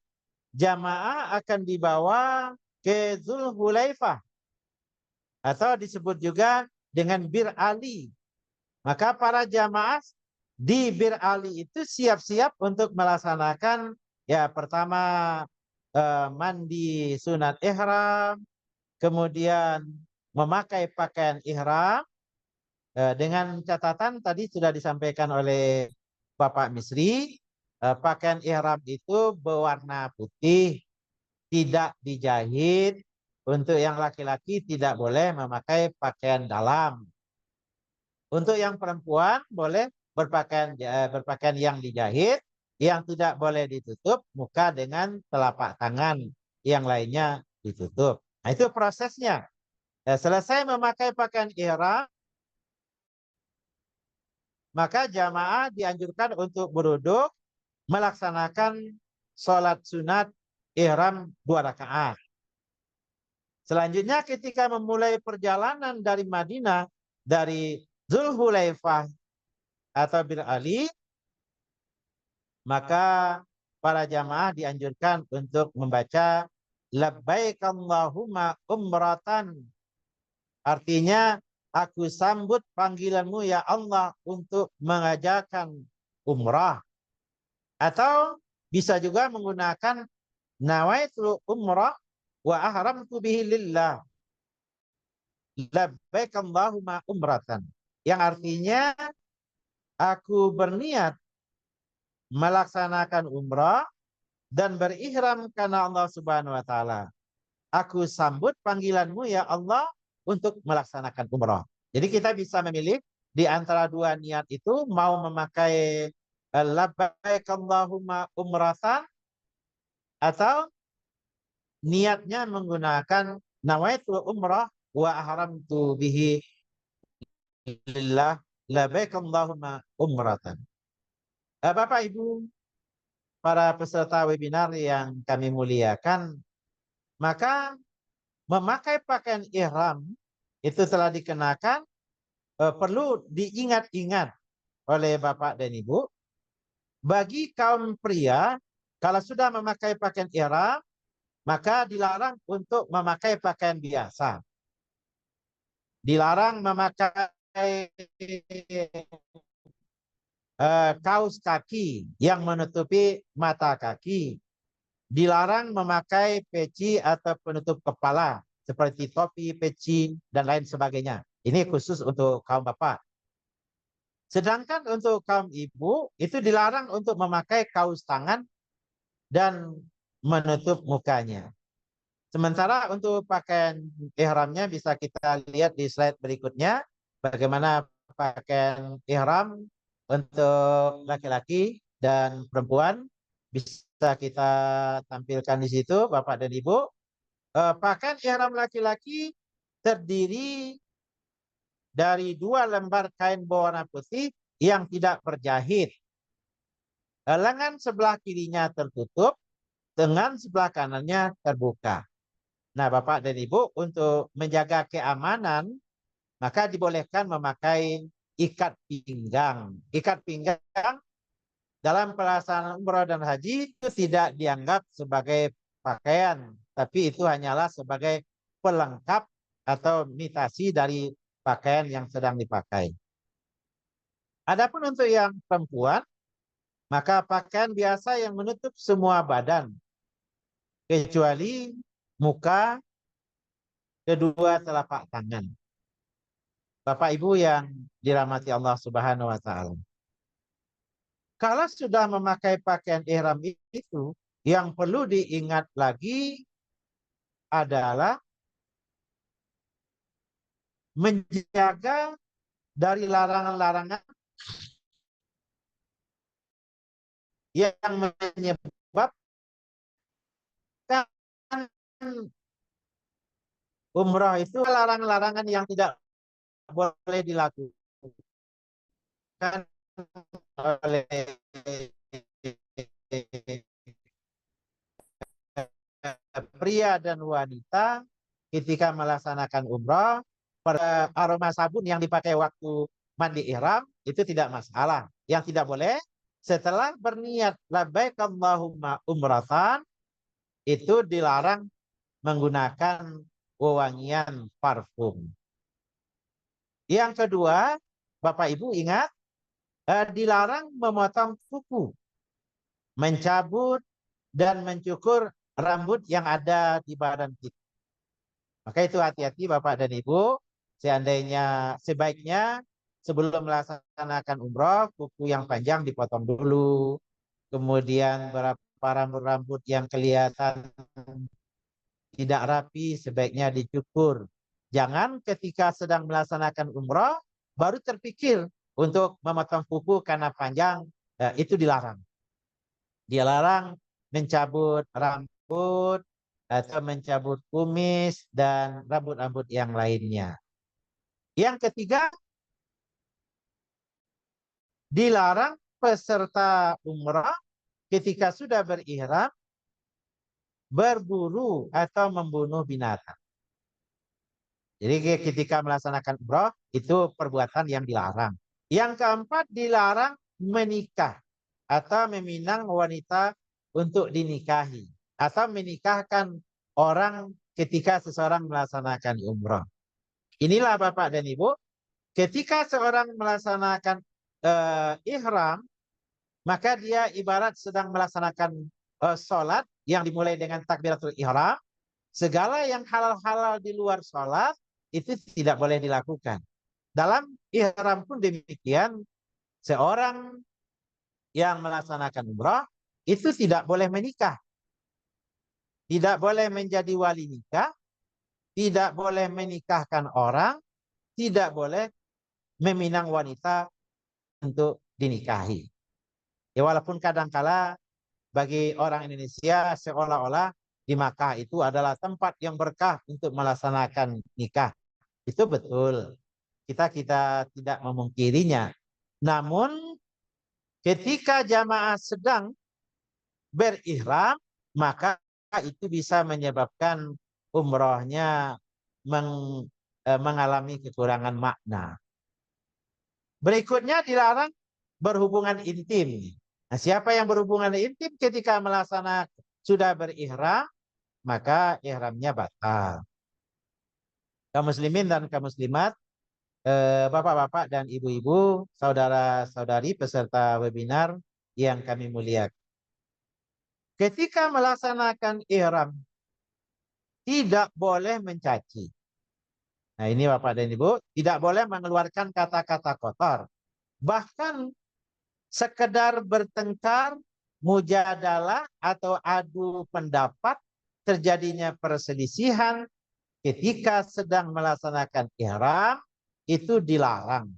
jamaah akan dibawa ke Zulhulaifah atau disebut juga dengan Bir Ali. Maka para jamaah di Bir Ali itu siap-siap untuk melaksanakan ya pertama mandi sunat ihram, kemudian memakai pakaian ihram dengan catatan tadi sudah disampaikan oleh Bapak Misri, pakaian ihram itu berwarna putih, tidak dijahit. Untuk yang laki-laki tidak boleh memakai pakaian dalam. Untuk yang perempuan boleh berpakaian yang dijahit, yang tidak boleh ditutup muka dengan telapak tangan, yang lainnya ditutup. Nah, itu prosesnya. Selesai memakai pakaian ihram, maka jamaah dianjurkan untuk berduduk melaksanakan sholat sunat ihram 2 rakaat. Selanjutnya ketika memulai perjalanan dari Madinah, dari Zulhulaifah atau Bir Ali, maka para jamaah dianjurkan untuk membaca labbaik Allahumma umratan. Artinya, aku sambut panggilanmu ya Allah untuk mengajarkan umrah. Atau bisa juga menggunakan nawaitu umrah wa ahramtu bihi lillah. Labbaik Allahumma umratan. Yang artinya aku berniat melaksanakan umrah dan berihram karena Allah Subhanahu wa taala. Aku sambut panggilanmu ya Allah untuk melaksanakan umrah. Jadi kita bisa memilih di antara dua niat itu, mau memakai labbaik Allahumma umratan atau niatnya menggunakan nawaitu umrah wa ahramtu bihi lillah labbaik Allahumma umratan. Bapak Ibu para peserta webinar yang kami muliakan, maka memakai pakaian ihram itu telah dikenakan, perlu diingat-ingat oleh Bapak dan Ibu. Bagi kaum pria, kalau sudah memakai pakaian ihram, maka dilarang untuk memakai pakaian biasa. Dilarang memakai kaos kaki yang menutupi mata kaki. Dilarang memakai peci atau penutup kepala seperti topi, peci, dan lain sebagainya. Ini khusus untuk kaum bapak. Sedangkan untuk kaum ibu itu dilarang untuk memakai kaos tangan dan menutup mukanya. Sementara untuk pakaian ihramnya bisa kita lihat di slide berikutnya bagaimana pakaian ihram untuk laki-laki dan perempuan bisa kita tampilkan di situ Bapak dan Ibu. Pakaian ihram laki-laki terdiri dari 2 lembar kain berwarna putih yang tidak berjahit. Lengan sebelah kirinya tertutup, dengan sebelah kanannya terbuka. Nah, Bapak dan Ibu, untuk menjaga keamanan, maka dibolehkan memakai ikat pinggang. Ikat pinggang dalam pelaksanaan umroh dan haji itu tidak dianggap sebagai pakaian, tapi itu hanyalah sebagai pelengkap atau imitasi dari pakaian yang sedang dipakai. Adapun untuk yang perempuan, maka pakaian biasa yang menutup semua badan, kecuali muka, kedua telapak tangan. Bapak Ibu yang dirahmati Allah Subhanahu wa taala. Kalau sudah memakai pakaian ihram itu, yang perlu diingat lagi adalah menjaga dari larangan-larangan yang menyebabkan umrah itu larangan-larangan yang tidak boleh dilakukan oleh pria dan wanita ketika melaksanakan umrah. Aroma sabun yang dipakai waktu mandi ihram itu tidak masalah. Yang tidak boleh setelah berniat labbaik Allahumma umratan itu dilarang menggunakan wewangian parfum. Yang kedua, Bapak Ibu ingat, dilarang memotong kuku, mencabut dan mencukur rambut yang ada di badan kita. Maka itu hati-hati Bapak dan Ibu, sebaiknya sebelum melaksanakan umroh, kuku yang panjang dipotong dulu, kemudian beberapa rambut-rambut yang kelihatan tidak rapi sebaiknya dicukur. Jangan ketika sedang melaksanakan umroh baru terpikir untuk memotong kuku karena panjang, itu dilarang. Dilarang mencabut rambut atau mencabut kumis dan rambut-rambut yang lainnya. Yang ketiga, dilarang peserta umrah ketika sudah berihram berburu atau membunuh binatang. Jadi ketika melaksanakan umrah itu perbuatan yang dilarang. Yang keempat, dilarang menikah atau meminang wanita untuk dinikahi atau menikahkan orang ketika seseorang melaksanakan umrah. Inilah Bapak dan Ibu, ketika seorang melaksanakan ihram, maka dia ibarat sedang melaksanakan sholat yang dimulai dengan takbiratul ihram. Segala yang halal-halal di luar sholat itu tidak boleh dilakukan. Dalam ihram pun demikian, seorang yang melaksanakan umrah itu tidak boleh menikah, tidak boleh menjadi wali nikah, tidak boleh menikahkan orang, tidak boleh meminang wanita untuk dinikahi. Ya walaupun kadangkala bagi orang Indonesia seolah-olah di Makkah itu adalah tempat yang berkah untuk melaksanakan nikah. Itu betul. Kita tidak memungkirinya. Namun ketika jamaah sedang berihram, maka itu bisa menyebabkan umrohnya mengalami kekurangan makna. Berikutnya dilarang berhubungan intim. Nah, siapa yang berhubungan intim ketika melaksanakan sudah berihram, maka ihramnya batal. Kaum muslimin dan kaum muslimat, bapak-bapak dan ibu-ibu, saudara-saudari peserta webinar yang kami muliakan. Ketika melaksanakan ihram, tidak boleh mencaci. Nah ini Bapak dan Ibu, tidak boleh mengeluarkan kata-kata kotor. Bahkan sekedar bertengkar, mujadalah atau adu pendapat, terjadinya perselisihan ketika sedang melaksanakan ihram, itu dilarang.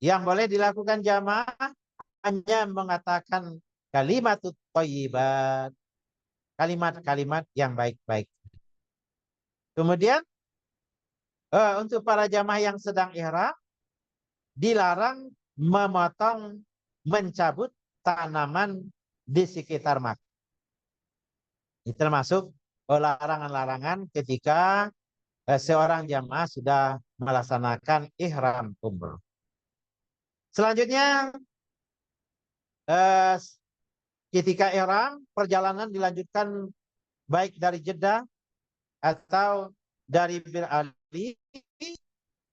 Yang boleh dilakukan jamaah hanya mengatakan kalimat thayyibat, kalimat-kalimat yang baik-baik. Kemudian untuk para jamaah yang sedang ihram dilarang memotong, mencabut tanaman di sekitar Makkah. Ini termasuk larangan-larangan ketika seorang jamaah sudah melaksanakan ihram umroh. Selanjutnya eh, ketika ihram perjalanan dilanjutkan baik dari Jeddah atau dari Bir Ali,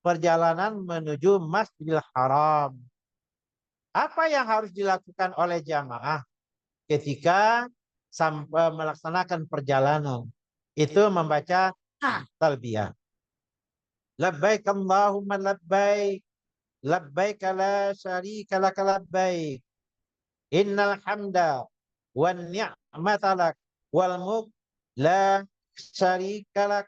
perjalanan menuju Masjidil Haram. Apa yang harus dilakukan oleh jamaah ketika sampai melaksanakan perjalanan? Itu membaca talbiyah. Labbaik Allahumma labbaik, labbaik la syarika lak labbaik, innal hamda wan ni'mata lak wal mulk la syarika lak.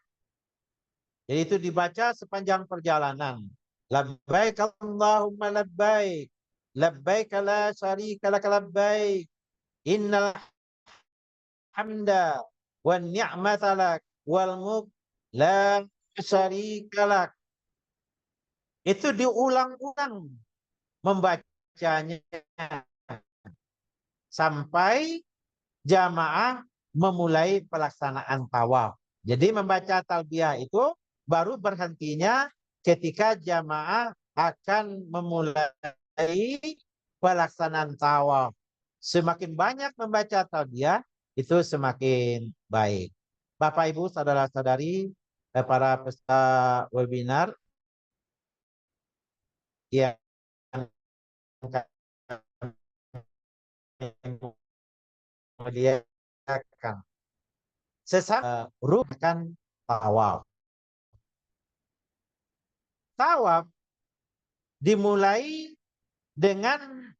Jadi itu dibaca sepanjang perjalanan. Labbaik Allahumma labbaik, labbaik la syarika lak labbaik, innal hamda wan ni'mata lak wal mulk la syarika lak. Itu diulang-ulang membacanya sampai jamaah memulai pelaksanaan tawaf. Jadi membaca talbiyah itu baru berhentinya ketika jamaah akan memulai pelaksanaan tawaf. Semakin banyak membaca talbiyah itu semakin baik. Bapak Ibu saudara-saudari para peserta webinar yang memuliakan, sesama rukun tawaf. Tawaf dimulai dengan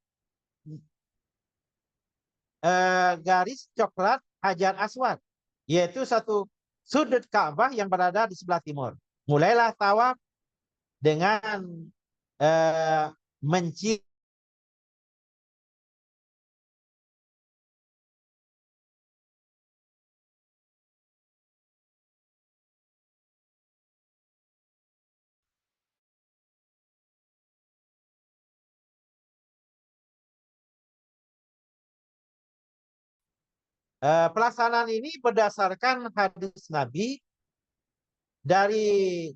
garis coklat Hajar Aswad, yaitu satu sudut Ka'bah yang berada di sebelah timur. Mulailah tawaf dengan mencium pelaksanaan ini berdasarkan hadis Nabi dari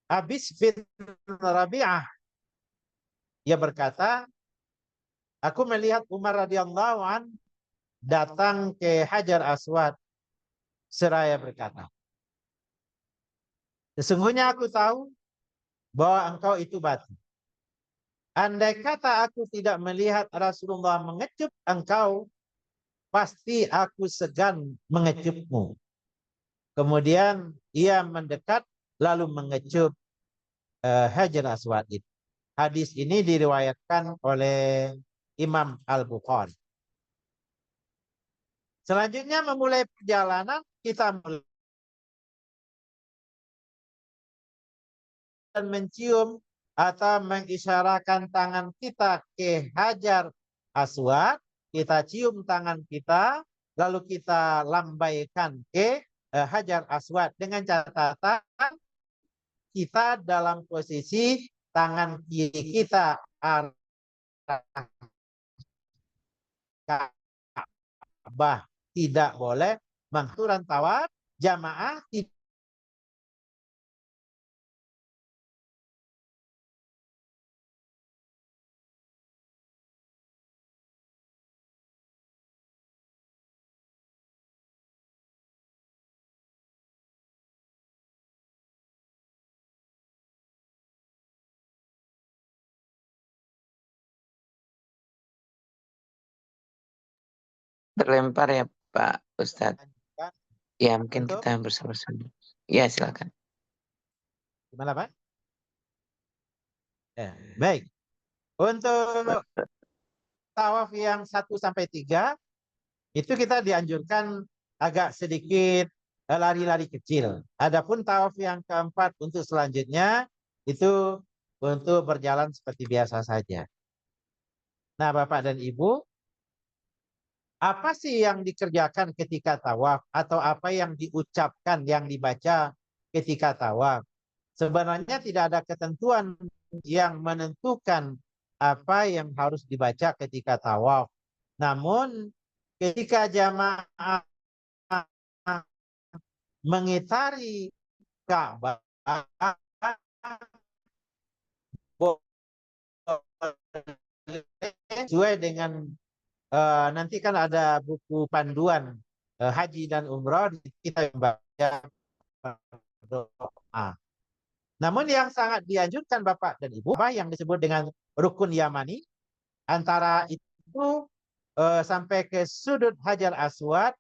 Abis bin Rabi'ah. Ia berkata, aku melihat Umar radhiyallahu an datang ke Hajar Aswad seraya berkata, sesungguhnya aku tahu bahwa engkau itu batu. Andai kata aku tidak melihat Rasulullah mengecup engkau, pasti aku segan mengecupmu. Kemudian ia mendekat lalu mengecup Hajar Aswad itu. Hadis ini diriwayatkan oleh Imam Al-Bukhari. Selanjutnya memulai perjalanan, kita mencium atau mengisyarakan tangan kita ke Hajar Aswad. Kita cium tangan kita, lalu kita lambaikan ke Hajar Aswad dengan catatan kita dalam posisi tangan kiri kita arah Ka'bah, tidak boleh mengaturan tawaf. Jamaah Terlempar ya Pak Ustadz. Ya mungkin untuk kita bersama-sama. Ya silakan. gimana Pak? Baik. Untuk tawaf yang 1 sampai 3 itu kita dianjurkan agak sedikit lari-lari kecil. Adapun tawaf yang keempat untuk selanjutnya itu untuk berjalan seperti biasa saja. Nah, Bapak dan Ibu, apa sih yang dikerjakan ketika tawaf atau apa yang diucapkan, yang dibaca ketika tawaf? Sebenarnya tidak ada ketentuan yang menentukan apa yang harus dibaca ketika tawaf. Namun ketika jamaah mengitari Ka'bah sesuai dengan nanti kan ada buku panduan haji dan umroh, kita membaca doa. Namun yang sangat dianjurkan Bapak dan Ibu, apa yang disebut dengan rukun Yamani, antara itu sampai ke sudut Hajar Aswad,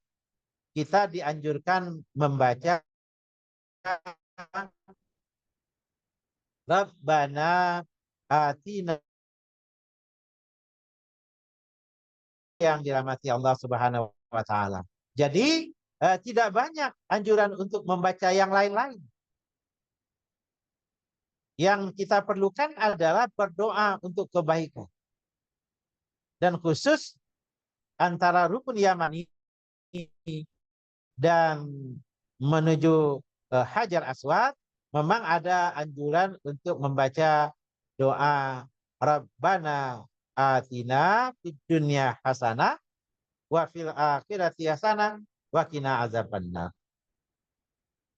kita dianjurkan membaca Rabbana Atina, yang dirahmati Allah Subhanahu wa taala. Jadi tidak banyak anjuran untuk membaca yang lain-lain. Yang kita perlukan adalah berdoa untuk kebaikan. Dan khusus antara rukun Yamani dan menuju Hajar Aswad, memang ada anjuran untuk membaca doa Rabbana atina fid dunya hasanah wa fil akhirati hasanah wa qina azabannar.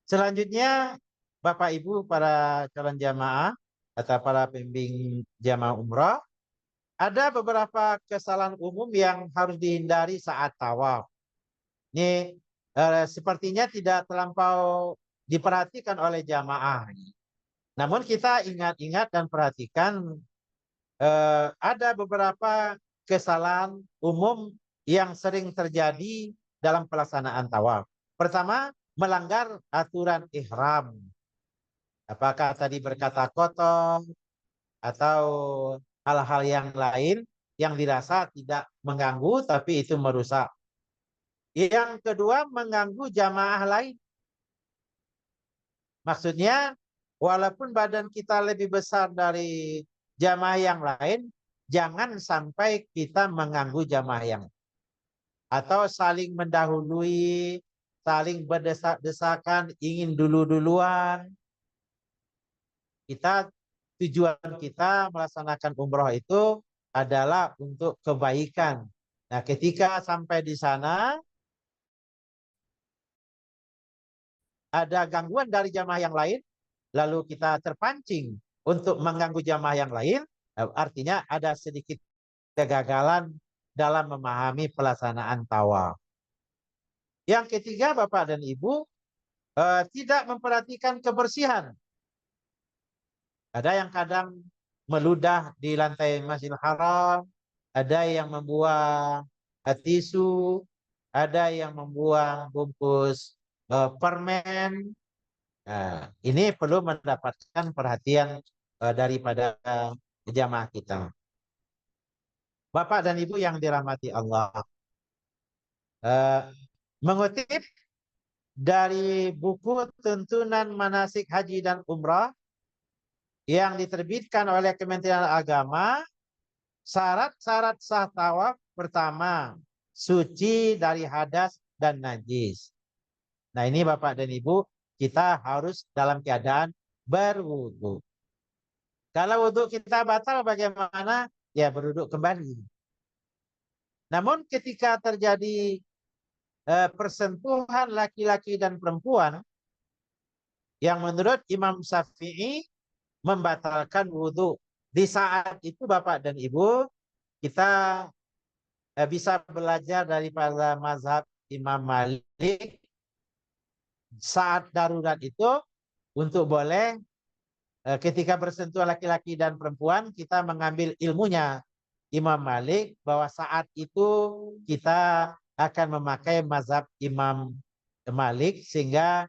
Selanjutnya, Bapak Ibu para calon jamaah atau para pembimbing jamaah umrah, ada beberapa kesalahan umum yang harus dihindari saat tawaf. Ini sepertinya tidak terlampau diperhatikan oleh jamaah. Namun kita ingat-ingat dan perhatikan ada beberapa kesalahan umum yang sering terjadi dalam pelaksanaan tawaf. Pertama, melanggar aturan ihram. Apakah tadi berkata kotor atau hal-hal yang lain yang dirasa tidak mengganggu tapi itu merusak. Yang kedua, mengganggu jamaah lain. Maksudnya, walaupun badan kita lebih besar dari jamaah yang lain, jangan sampai kita mengganggu jamaah yang lain. Atau saling mendahului, saling berdesak-desakan, ingin dulu-duluan. Tujuan kita melaksanakan umroh itu adalah untuk kebaikan. Nah, ketika sampai di sana, ada gangguan dari jamaah yang lain, lalu kita terpancing untuk mengganggu jamaah yang lain, artinya ada sedikit kegagalan dalam memahami pelaksanaan tawaf. Yang ketiga, Bapak dan Ibu, tidak memperhatikan kebersihan. Ada yang kadang meludah di lantai Masjidil Haram, ada yang membuang tisu, ada yang membuang bungkus permen. Nah, ini perlu mendapatkan perhatian daripada jamaah kita. Bapak dan Ibu yang dirahmati Allah, mengutip dari buku tuntunan manasik haji dan umrah yang diterbitkan oleh Kementerian Agama, syarat-syarat sah tawaf pertama, suci dari hadas dan najis. Nah, ini Bapak dan Ibu, kita harus dalam keadaan berwudu. Kalau wudu kita batal bagaimana? Ya berwudu kembali. Namun ketika terjadi persentuhan laki-laki dan perempuan, yang menurut Imam Syafi'i membatalkan wudu, di saat itu Bapak dan Ibu, kita bisa belajar daripada mazhab Imam Malik. Saat darurat itu untuk boleh ketika bersentuhan laki-laki dan perempuan, kita mengambil ilmunya Imam Malik, bahwa saat itu kita akan memakai mazhab Imam Malik, sehingga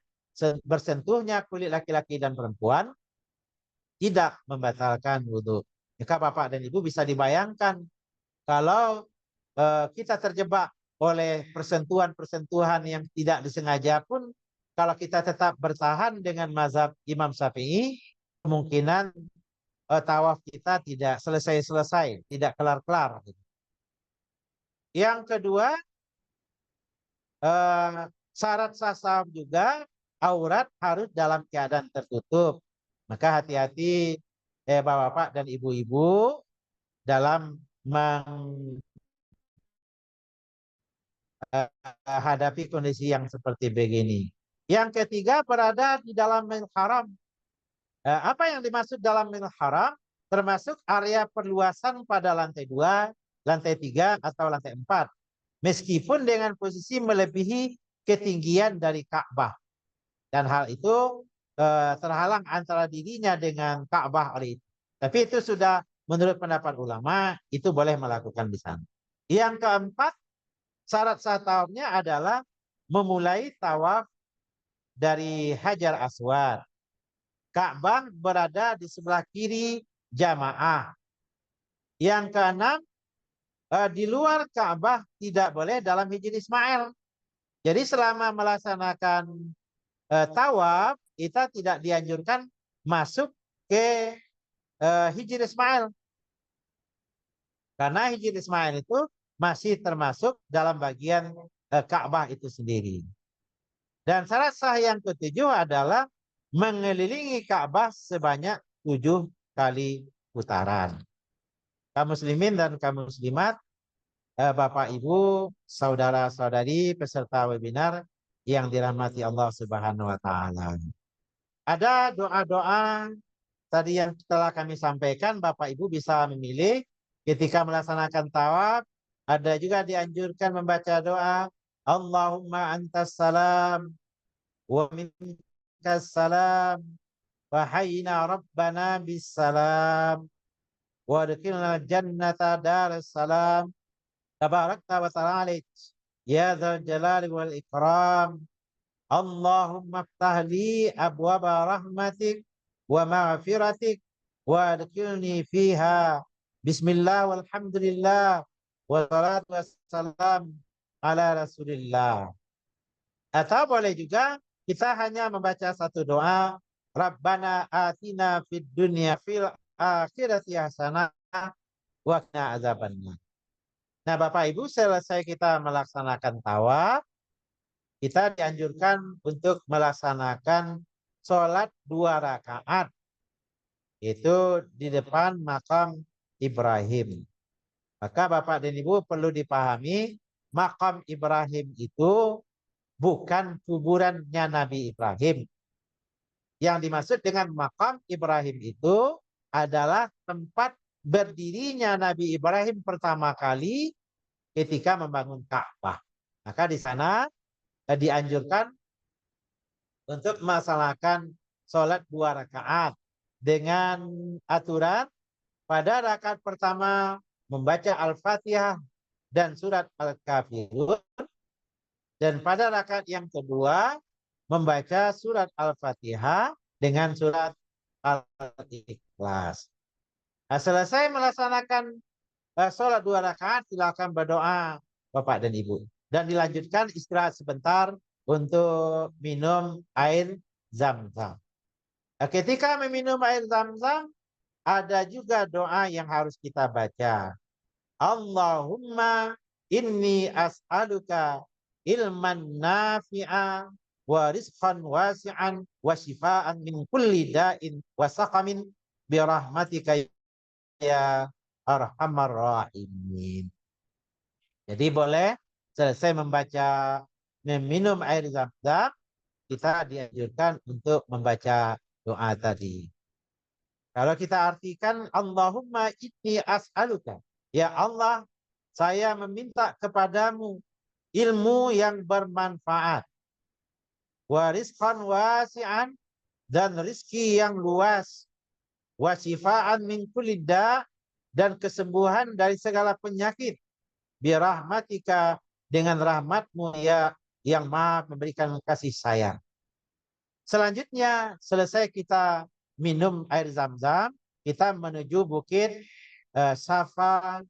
bersentuhnya kulit laki-laki dan perempuan tidak membatalkan wudhu. Maka Bapak dan Ibu bisa dibayangkan kalau kita terjebak oleh persentuhan-persentuhan yang tidak disengaja pun, kalau kita tetap bertahan dengan mazhab Imam Syafi'i, kemungkinan tawaf kita tidak selesai-selesai, tidak kelar-kelar. Yang kedua, syarat sah tawaf juga, aurat harus dalam keadaan tertutup. Maka hati-hati Bapak-bapak dan ibu-ibu dalam menghadapi kondisi yang seperti begini. Yang ketiga, berada di dalam Masjidil Haram. Apa yang dimaksud dalam Masjidil Haram? Termasuk area perluasan pada lantai 2 lantai 3 atau lantai 4. Meskipun dengan posisi melebihi ketinggian dari Ka'bah. Dan hal itu terhalang antara dirinya dengan Ka'bah oleh itu. Tapi itu sudah menurut pendapat ulama, itu boleh melakukan di sana. Yang keempat, syarat sah tawafnya adalah memulai tawaf dari Hajar Aswad. Ka'bah berada di sebelah kiri jamaah. Yang keenam, di luar Ka'bah tidak boleh dalam Hijri Ismail. Jadi selama melaksanakan tawaf, kita tidak dianjurkan masuk ke Hijri Ismail. Karena Hijri Ismail itu masih termasuk dalam bagian Ka'bah itu sendiri. Dan syarat sah yang ketujuh adalah mengelilingi Ka'bah sebanyak 7 kali putaran. Kaum muslimin dan kaum muslimat, Bapak Ibu, saudara-saudari peserta webinar yang dirahmati Allah Subhanahu wa taala. Ada doa-doa tadi yang telah kami sampaikan, Bapak Ibu bisa memilih ketika melaksanakan tawaf. Ada juga dianjurkan membaca doa Allahumma antas salam wa minkas salam wa hayyina rabbana bis salam wa adkhilna jannata daras salam tabarakta wa ta'ala ya dzal jalali wal ikram Allahumma ftah li abwaba rahmatik wa maghfiratik wa adkhilni fiha bismillah walhamdulillah wa salatu wassalam ala rasulillah. Atau boleh juga kita hanya membaca satu doa, Rabbana atina fid dunya fil akhirati hasanah wa qina azabannar. Nah, Bapak Ibu, selesai kita melaksanakan tawaf, kita dianjurkan untuk melaksanakan sholat 2 rakaat. Itu di depan makam Ibrahim. Maka Bapak dan Ibu perlu dipahami, makam Ibrahim itu bukan kuburannya Nabi Ibrahim. Yang dimaksud dengan makam Ibrahim itu adalah tempat berdirinya Nabi Ibrahim pertama kali ketika membangun Ka'bah. Maka di sana dianjurkan untuk melaksanakan sholat 2 rakaat dengan aturan pada rakaat pertama membaca Al-Fatihah dan surat Al-Kafirun, dan pada rakaat yang kedua membaca surat Al-Fatihah dengan surat Al-Ikhlas. Nah, selesai melaksanakan sholat 2 rakaat, silakan berdoa Bapak dan Ibu. Dan dilanjutkan istirahat sebentar untuk minum air zam-zam. Nah, ketika meminum air zam-zam, ada juga doa yang harus kita baca. Allahumma inni as'aluka ilman nafi'a wa rizqan wasi'an wa shifaan min kulli da'in wa saqamin birahmatika ya arhamar rahimin. Jadi boleh selesai membaca meminum air zam-zam, kita dianjurkan untuk membaca doa tadi. Kalau kita artikan Allahumma inni as'aluka, ya Allah, saya meminta kepadamu ilmu yang bermanfaat, wa rizqan wasi'an, dan rizki yang luas, wa shifaan min kulli da', dan kesembuhan dari segala penyakit, birahmatika, dengan rahmatmu ya yang maha memberikan kasih sayang. Selanjutnya, selesai kita minum air zam-zam, kita menuju bukit Safa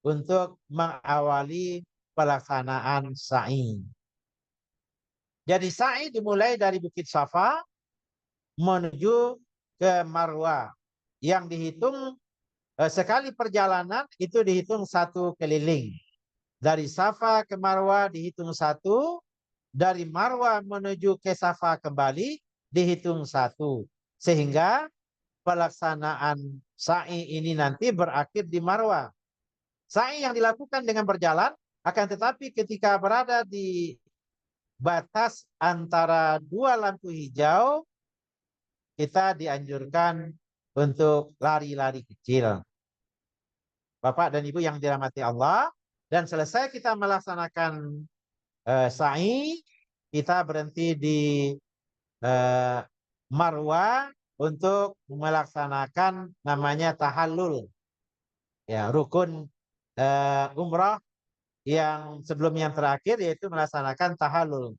untuk mengawali pelaksanaan sa'i. Jadi sa'i dimulai dari bukit Safa menuju ke Marwah, yang dihitung sekali perjalanan itu dihitung 1 keliling. Dari Safa ke Marwah dihitung 1, dari Marwah menuju ke Safa kembali dihitung 1. Sehingga pelaksanaan sa'i ini nanti berakhir di Marwah. Sa'i yang dilakukan dengan berjalan, akan tetapi ketika berada di batas antara 2 lampu hijau, kita dianjurkan untuk lari-lari kecil. Bapak dan Ibu yang dirahmati Allah, dan selesai kita melaksanakan sa'i, kita berhenti di Marwah untuk melaksanakan namanya tahallul, ya, rukun umrah yang sebelum yang terakhir, yaitu melaksanakan tahallul.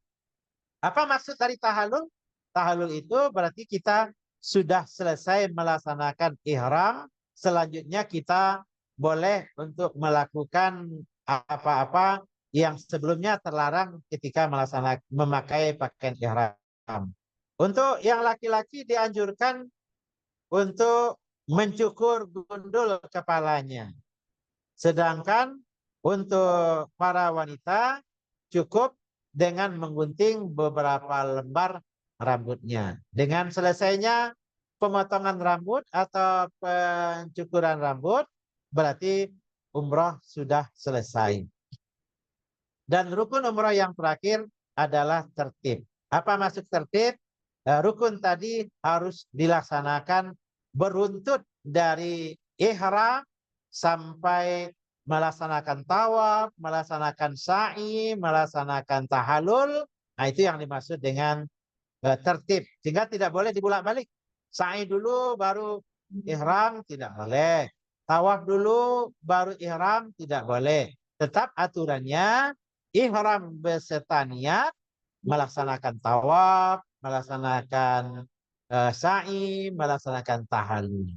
Apa maksud dari tahallul? Tahallul itu berarti kita sudah selesai melaksanakan ihram, selanjutnya kita boleh untuk melakukan apa-apa yang sebelumnya terlarang ketika melaksanakan memakai pakaian ihram. Untuk yang laki-laki dianjurkan untuk mencukur gundul kepalanya. Sedangkan untuk para wanita cukup dengan menggunting beberapa lembar rambutnya. Dengan selesainya pemotongan rambut atau pencukuran rambut, berarti umroh sudah selesai. Dan rukun umroh yang terakhir adalah tertib. Apa maksud tertib? Rukun tadi harus dilaksanakan beruntut dari ihram sampai melaksanakan tawaf, melaksanakan sa'i, melaksanakan tahallul. Nah, itu yang dimaksud dengan tertib. Sehingga tidak boleh dibulak-balik. Sa'i dulu baru ihram, tidak boleh. Tawaf dulu baru ihram, tidak boleh. Tetap aturannya ihram beserta niat, melaksanakan tawaf, melaksanakan sa'i, melaksanakan tahallul.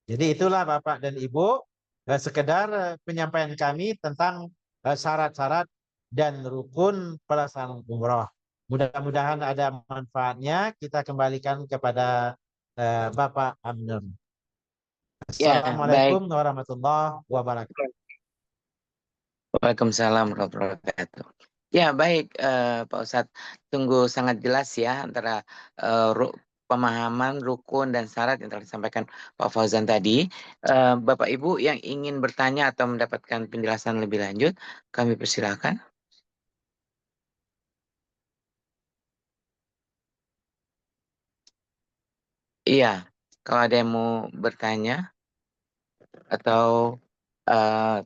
Jadi itulah Bapak dan Ibu, sekedar penyampaian kami tentang syarat-syarat dan rukun pelaksanaan umroh. Mudah-mudahan ada manfaatnya. Kita kembalikan kepada Bapak Amnur. Ya, baik. Assalamualaikum warahmatullahi wabarakatuh. Waalaikumsalam warahmatullahi wabarakatuh. Ya, baik Pak Ustadz. Tunggu sangat jelas ya antara pemahaman, rukun, dan syarat yang telah disampaikan Pak Fauzan tadi. Bapak Ibu yang ingin bertanya atau mendapatkan penjelasan lebih lanjut, kami persilakan. Iya, kalau ada yang mau bertanya atau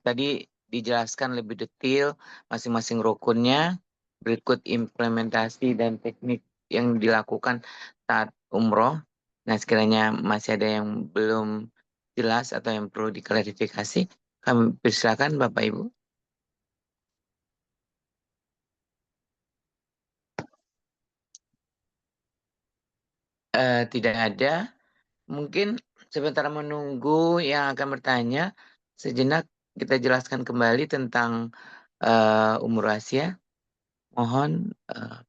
tadi dijelaskan lebih detail masing-masing rukunnya, berikut implementasi dan teknik yang dilakukan saat umroh. Nah, sekiranya masih ada yang belum jelas atau yang perlu diklarifikasi, kami persilakan Bapak Ibu. Tidak ada. Mungkin sebentar menunggu yang akan bertanya, sejenak kita jelaskan kembali tentang umroh Asia. Mohon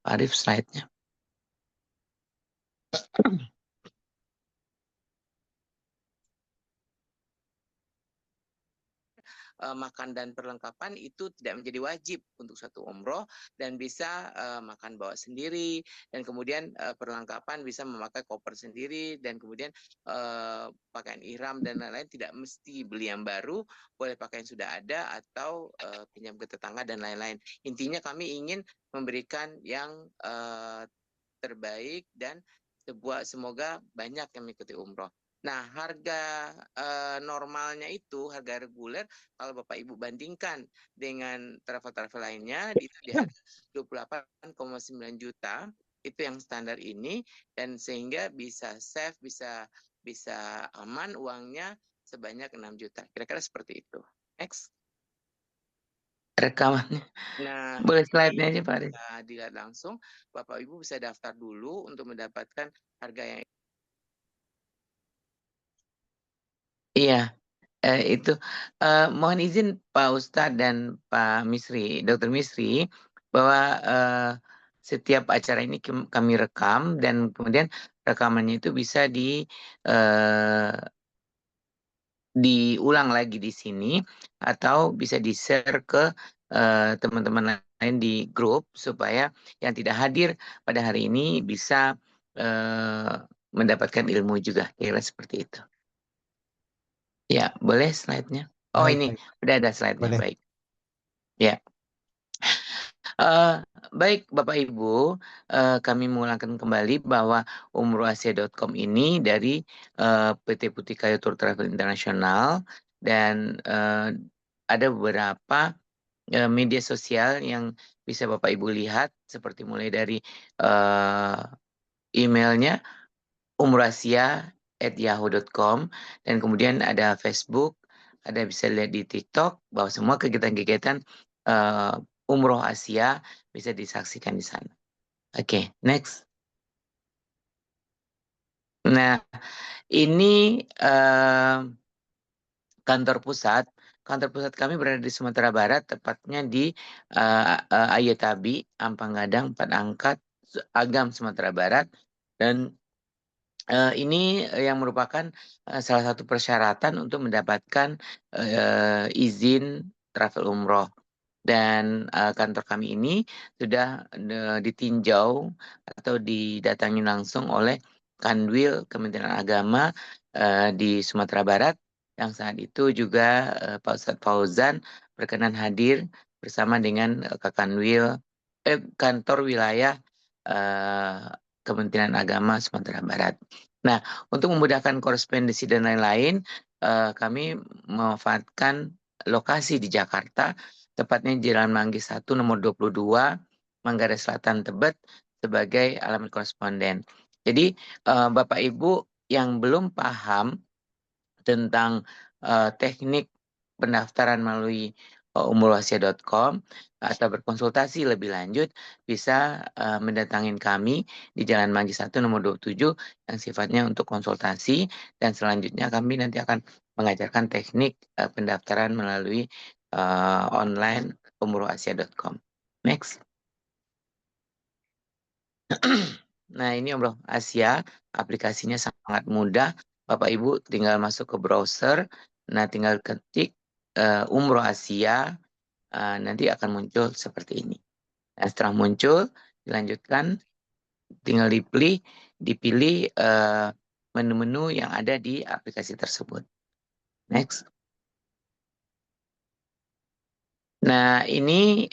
Pak Arif slide-nya. Makan dan perlengkapan itu tidak menjadi wajib untuk satu umroh, dan bisa makan bawa sendiri, dan kemudian perlengkapan bisa memakai koper sendiri, dan kemudian pakaian ihram dan lain-lain tidak mesti beli yang baru, boleh pakai yang sudah ada atau pinjam ke tetangga dan lain-lain. Intinya kami ingin memberikan yang terbaik dan semoga banyak yang mengikuti umroh. Nah, harga normalnya itu, harga reguler, kalau Bapak Ibu bandingkan dengan travel-travel lainnya, itu di harga 28,9 juta, itu yang standar ini, dan sehingga bisa save, bisa aman uangnya sebanyak 6 juta. Kira-kira seperti itu. Next. Rekamannya. Nah, boleh slide-nya aja Pak Arif. Dilihat langsung, Bapak Ibu bisa daftar dulu untuk mendapatkan harga yang iya, itu mohon izin Pak Ustadz dan Pak Misri, Dr. Misri, bahwa setiap acara ini kami rekam, dan kemudian rekamannya itu bisa diulang lagi di sini, atau bisa di-share ke teman-teman lain di grup, supaya yang tidak hadir pada hari ini bisa mendapatkan ilmu juga, kira-kira seperti itu. Ya, boleh slide-nya. Oh, ini udah ada slide-nya. Boleh. Baik. Ya. Baik Bapak Ibu, kami mengulangkan kembali bahwa umrohasia.com ini dari PT Putih Kayu Tour Travel International, dan ada beberapa media sosial yang bisa Bapak Ibu lihat, seperti mulai dari emailnya umrohasia@yahoo.com, dan kemudian ada Facebook, ada bisa lihat di TikTok bahwa semua kegiatan-kegiatan Umroh Asia bisa disaksikan di sana. Oke, next. Nah, ini kantor pusat. Kantor pusat kami berada di Sumatera Barat, tepatnya di Ayatabi, Ampang Gadang, Empat Angkat, Agam, Sumatera Barat. Dan ini yang merupakan salah satu persyaratan untuk mendapatkan izin travel umroh. Dan kantor kami ini sudah ditinjau atau didatangi langsung oleh Kanwil Kementerian Agama di Sumatera Barat, yang saat itu juga Pak Ustadz Fauzan berkenan hadir bersama dengan kantor wilayah Kementerian Agama Sumatera Barat. Nah, untuk memudahkan korespondensi dan lain-lain, kami memanfaatkan lokasi di Jakarta, tepatnya di Jalan Manggis 1 nomor 22, Manggarai Selatan, Tebet, sebagai alamat koresponden. Jadi Bapak Ibu yang belum paham tentang teknik pendaftaran melalui umrohasia.com atau berkonsultasi lebih lanjut, bisa mendatangin kami di Jalan Manggis 1 nomor 27 yang sifatnya untuk konsultasi, dan selanjutnya kami nanti akan mengajarkan teknik pendaftaran melalui online umrohasia.com. Next. Nah, ini Umroh Asia, aplikasinya sangat mudah. Bapak Ibu tinggal masuk ke browser, nah tinggal ketik Umroh Asia, nanti akan muncul seperti ini. Nah, setelah muncul, dilanjutkan, tinggal dipilih menu-menu yang ada di aplikasi tersebut. Next. Nah, ini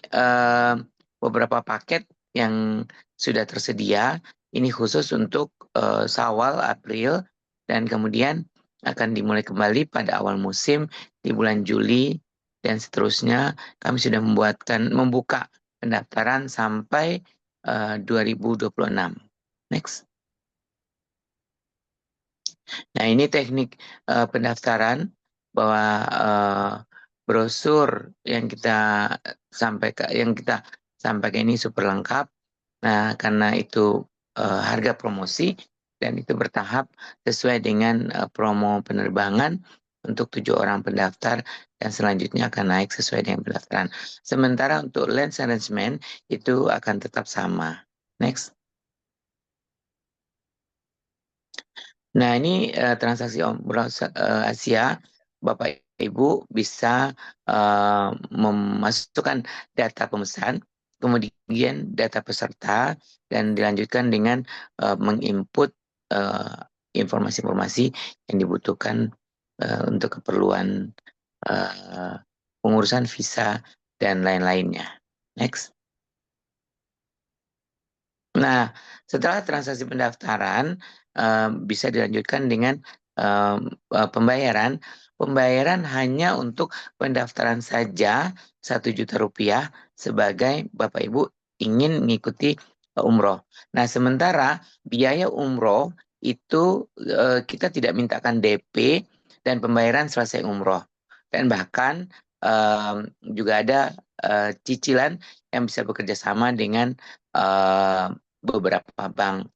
beberapa paket yang sudah tersedia. Ini khusus untuk Syawal, April, dan kemudian akan dimulai kembali pada awal musim di bulan Juli, dan seterusnya. Kami sudah membuka pendaftaran sampai 2026. Next. Nah, ini teknik pendaftaran, bahwa brosur yang kita sampaikan ini super lengkap. Nah, karena itu harga promosi dan itu bertahap sesuai dengan promo penerbangan untuk 7 orang pendaftar, dan selanjutnya akan naik sesuai dengan pendaftaran. Sementara untuk lens arrangement itu akan tetap sama. Next. Nah, ini transaksi umroh Asia. Bapak Ibu bisa memasukkan data pemesan, kemudian data peserta, dan dilanjutkan dengan menginput informasi-informasi yang dibutuhkan untuk keperluan pengurusan visa dan lain-lainnya. Next. Nah, setelah transaksi pendaftaran bisa dilanjutkan dengan pembayaran. Pembayaran hanya untuk pendaftaran saja, 1 juta rupiah, sebagai Bapak Ibu ingin mengikuti umroh. Nah, sementara biaya umroh itu kita tidak mintakan DP dan pembayaran selesai umroh. Dan bahkan juga ada cicilan yang bisa bekerja sama dengan beberapa bank.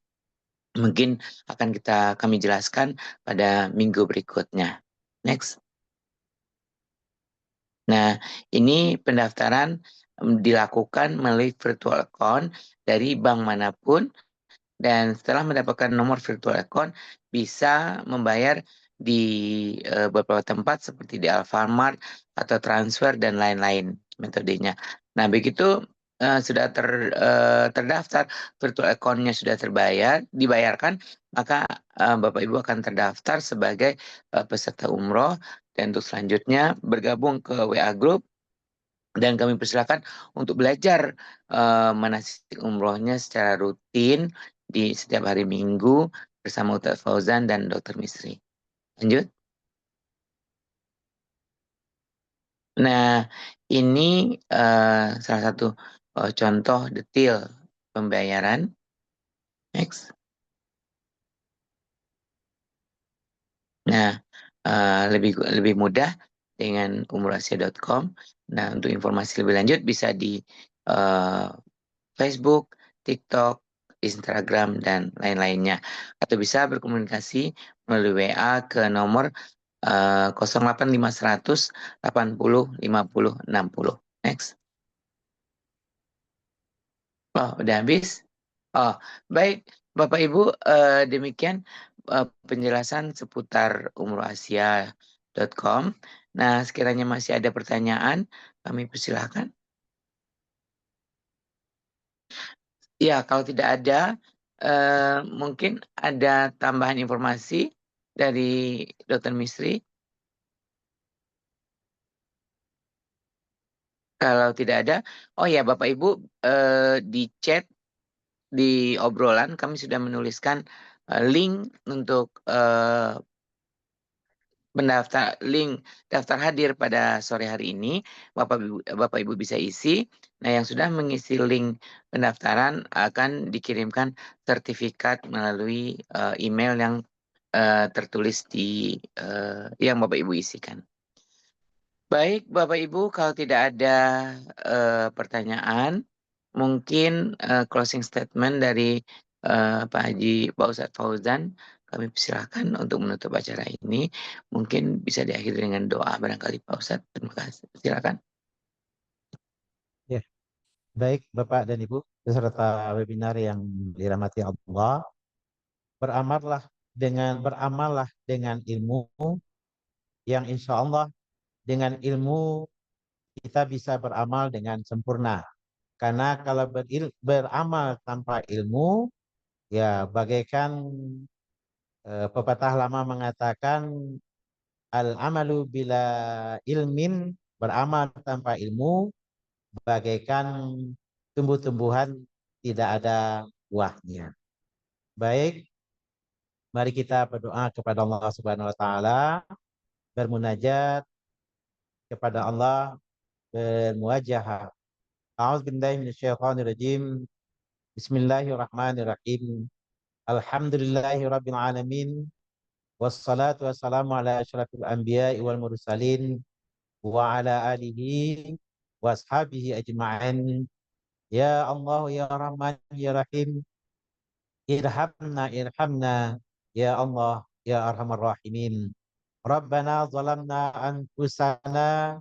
Mungkin akan kami jelaskan pada minggu berikutnya. Next. Nah, ini pendaftaran dilakukan melalui virtual account dari bank manapun, dan setelah mendapatkan nomor virtual account bisa membayar di beberapa tempat seperti di Alfamart atau transfer dan lain-lain metodenya. Nah, begitu sudah terdaftar, virtual account-nya sudah dibayarkan, maka Bapak Ibu akan terdaftar sebagai peserta umroh, dan untuk selanjutnya bergabung ke WA Group, dan kami persilakan untuk belajar manasik umrohnya secara rutin di setiap hari Minggu bersama Ustaz Fauzan dan Dr. Misri. Lanjut. Nah, ini salah satu contoh detail pembayaran. Next. Nah, lebih mudah dengan umrohasia.com. Nah, untuk informasi lebih lanjut bisa di eh, Facebook, TikTok, Instagram, dan lain-lainnya. Atau bisa berkomunikasi melalui WA ke nomor 08500 80 50 60. Next. Oh, udah habis? Oh, baik. Bapak Ibu, demikian penjelasan seputar umrohasia.com. Nah, sekiranya masih ada pertanyaan, kami persilahkan. Ya, kalau tidak ada, mungkin ada tambahan informasi dari Dr. Misri. Kalau tidak ada, oh ya Bapak Ibu, di chat, di obrolan kami sudah menuliskan link untuk link daftar hadir pada sore hari ini. Bapak Ibu bisa isi. Nah, yang sudah mengisi link pendaftaran akan dikirimkan sertifikat melalui email yang tertulis di yang Bapak Ibu isikan. Baik, Bapak Ibu, kalau tidak ada pertanyaan, mungkin closing statement dari Pak Haji Pak Ustadz Fauzan, kami persilahkan untuk menutup acara ini. Mungkin bisa diakhiri dengan doa barangkali Pak Ustadz. Terima kasih. Silakan. Ya, baik Bapak dan Ibu peserta webinar yang dirahmati Allah, beramallah dengan ilmu yang insya Allah dengan ilmu kita bisa beramal dengan sempurna. Karena kalau beramal tanpa ilmu, ya bagaikan pepatah lama mengatakan al-amalu bila ilmin, beramal tanpa ilmu bagaikan tumbuh-tumbuhan tidak ada buahnya. Baik, mari kita berdoa kepada Allah Subhanahu wa taala, bermunajat kepada Allah, bermuajahah. A'udzubillahi minasyaitonirrajim. Bismillahirrahmanirrahim. Alhamdulillahi rabbil alamin. Wassalatu wassalamu ala asyrafil anbiya'i wal mursalin wa ala alihi wa ashabihi ajma'in. Ya Allah ya Rahman ya Rahim, irhamna ya Allah ya Arhamar Rahimin. Rabbana zalamna anfusana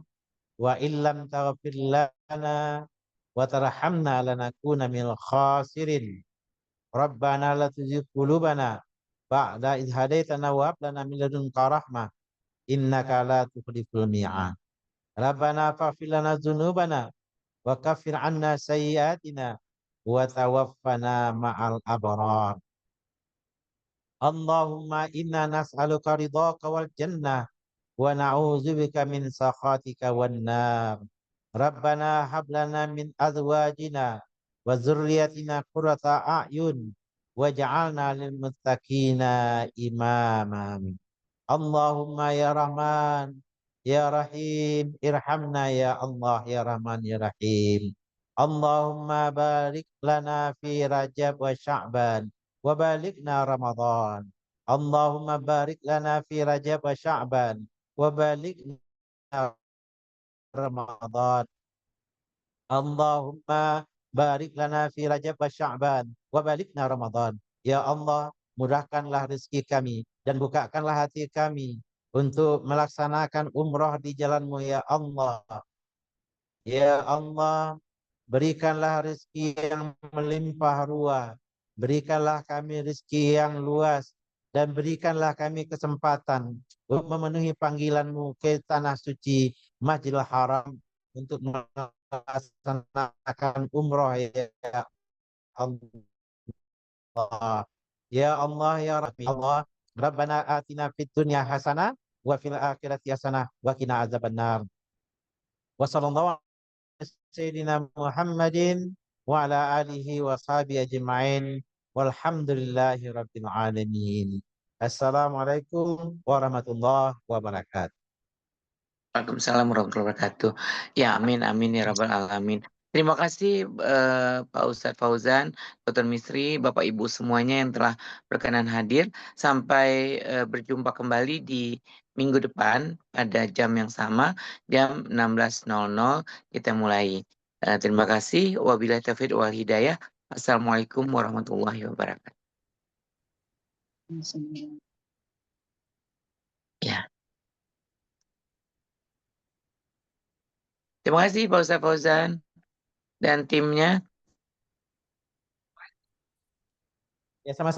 wa illam taghfir lana wa tarhamna lanakuna minal khasirin. Rabbana la tuzigh qulubana ba'da idh hadaitana wa hab lana min ladunka rahmah innaka la tukhliful mi'ad. Rabbana faghfir lana dzunubana wa kaffir 'anna sayyi'atina wa tawaffana ma'al abrar. Allahumma inna nas'aluka ridhaka wal jannah wa na'udzubika min sakhatika wan nar. Rabbana hab lana min azwajina wa dzurriyyatina qurrata a'yun waj'alna lil muttaqina imama. Allahumma ya Rahman ya Rahim irhamna ya Allah ya Rahman ya Rahim. Allahumma barik lana fi Rajab wa Sya'ban wa balighna Ramadan. Allahumma barik lana fi Rajab wa Sya'ban wa balighna Ramadan. Allahumma barik lana fi Rajab wa Sya'ban wa balighna Ramadan. Ya Allah, mudahkanlah rezeki kami dan bukakanlah hati kami untuk melaksanakan umrah di jalan-Mu ya Allah. Ya Allah, berikanlah rezeki yang melimpah ruah. Berikanlah kami rezeki yang luas dan berikanlah kami kesempatan untuk memenuhi panggilan-Mu ke tanah suci Masjidil Haram untuk melaksanakan umrah ya Allah. Ya Allah ya Rabbi Allah, Rabbana atina fid dunya hasanah wa fil akhirati hasanah wa qina azabannar. Wa sallallahu ala sayyidina Muhammadin wa ala alihi wa sahbihi ajma'in walhamdulillahi rabbil alamin. Assalamualaikum warahmatullahi wabarakatuh. Waalaikumsalam warahmatullahi wabarakatuh. Ya, amin, amin ya rabbal alamin. Terima kasih Pak Ustadz Fauzan, Dr. Misri, Bapak Ibu semuanya yang telah berkenan hadir. Sampai berjumpa kembali di minggu depan pada jam yang sama, jam 16.00 kita mulai. Terima kasih. Wabillahi taufiq wal hidayah. Assalamualaikum warahmatullahi wabarakatuh. Ya, terima kasih Pak Ustadz Fauzan dan timnya. Ya, sama-sama.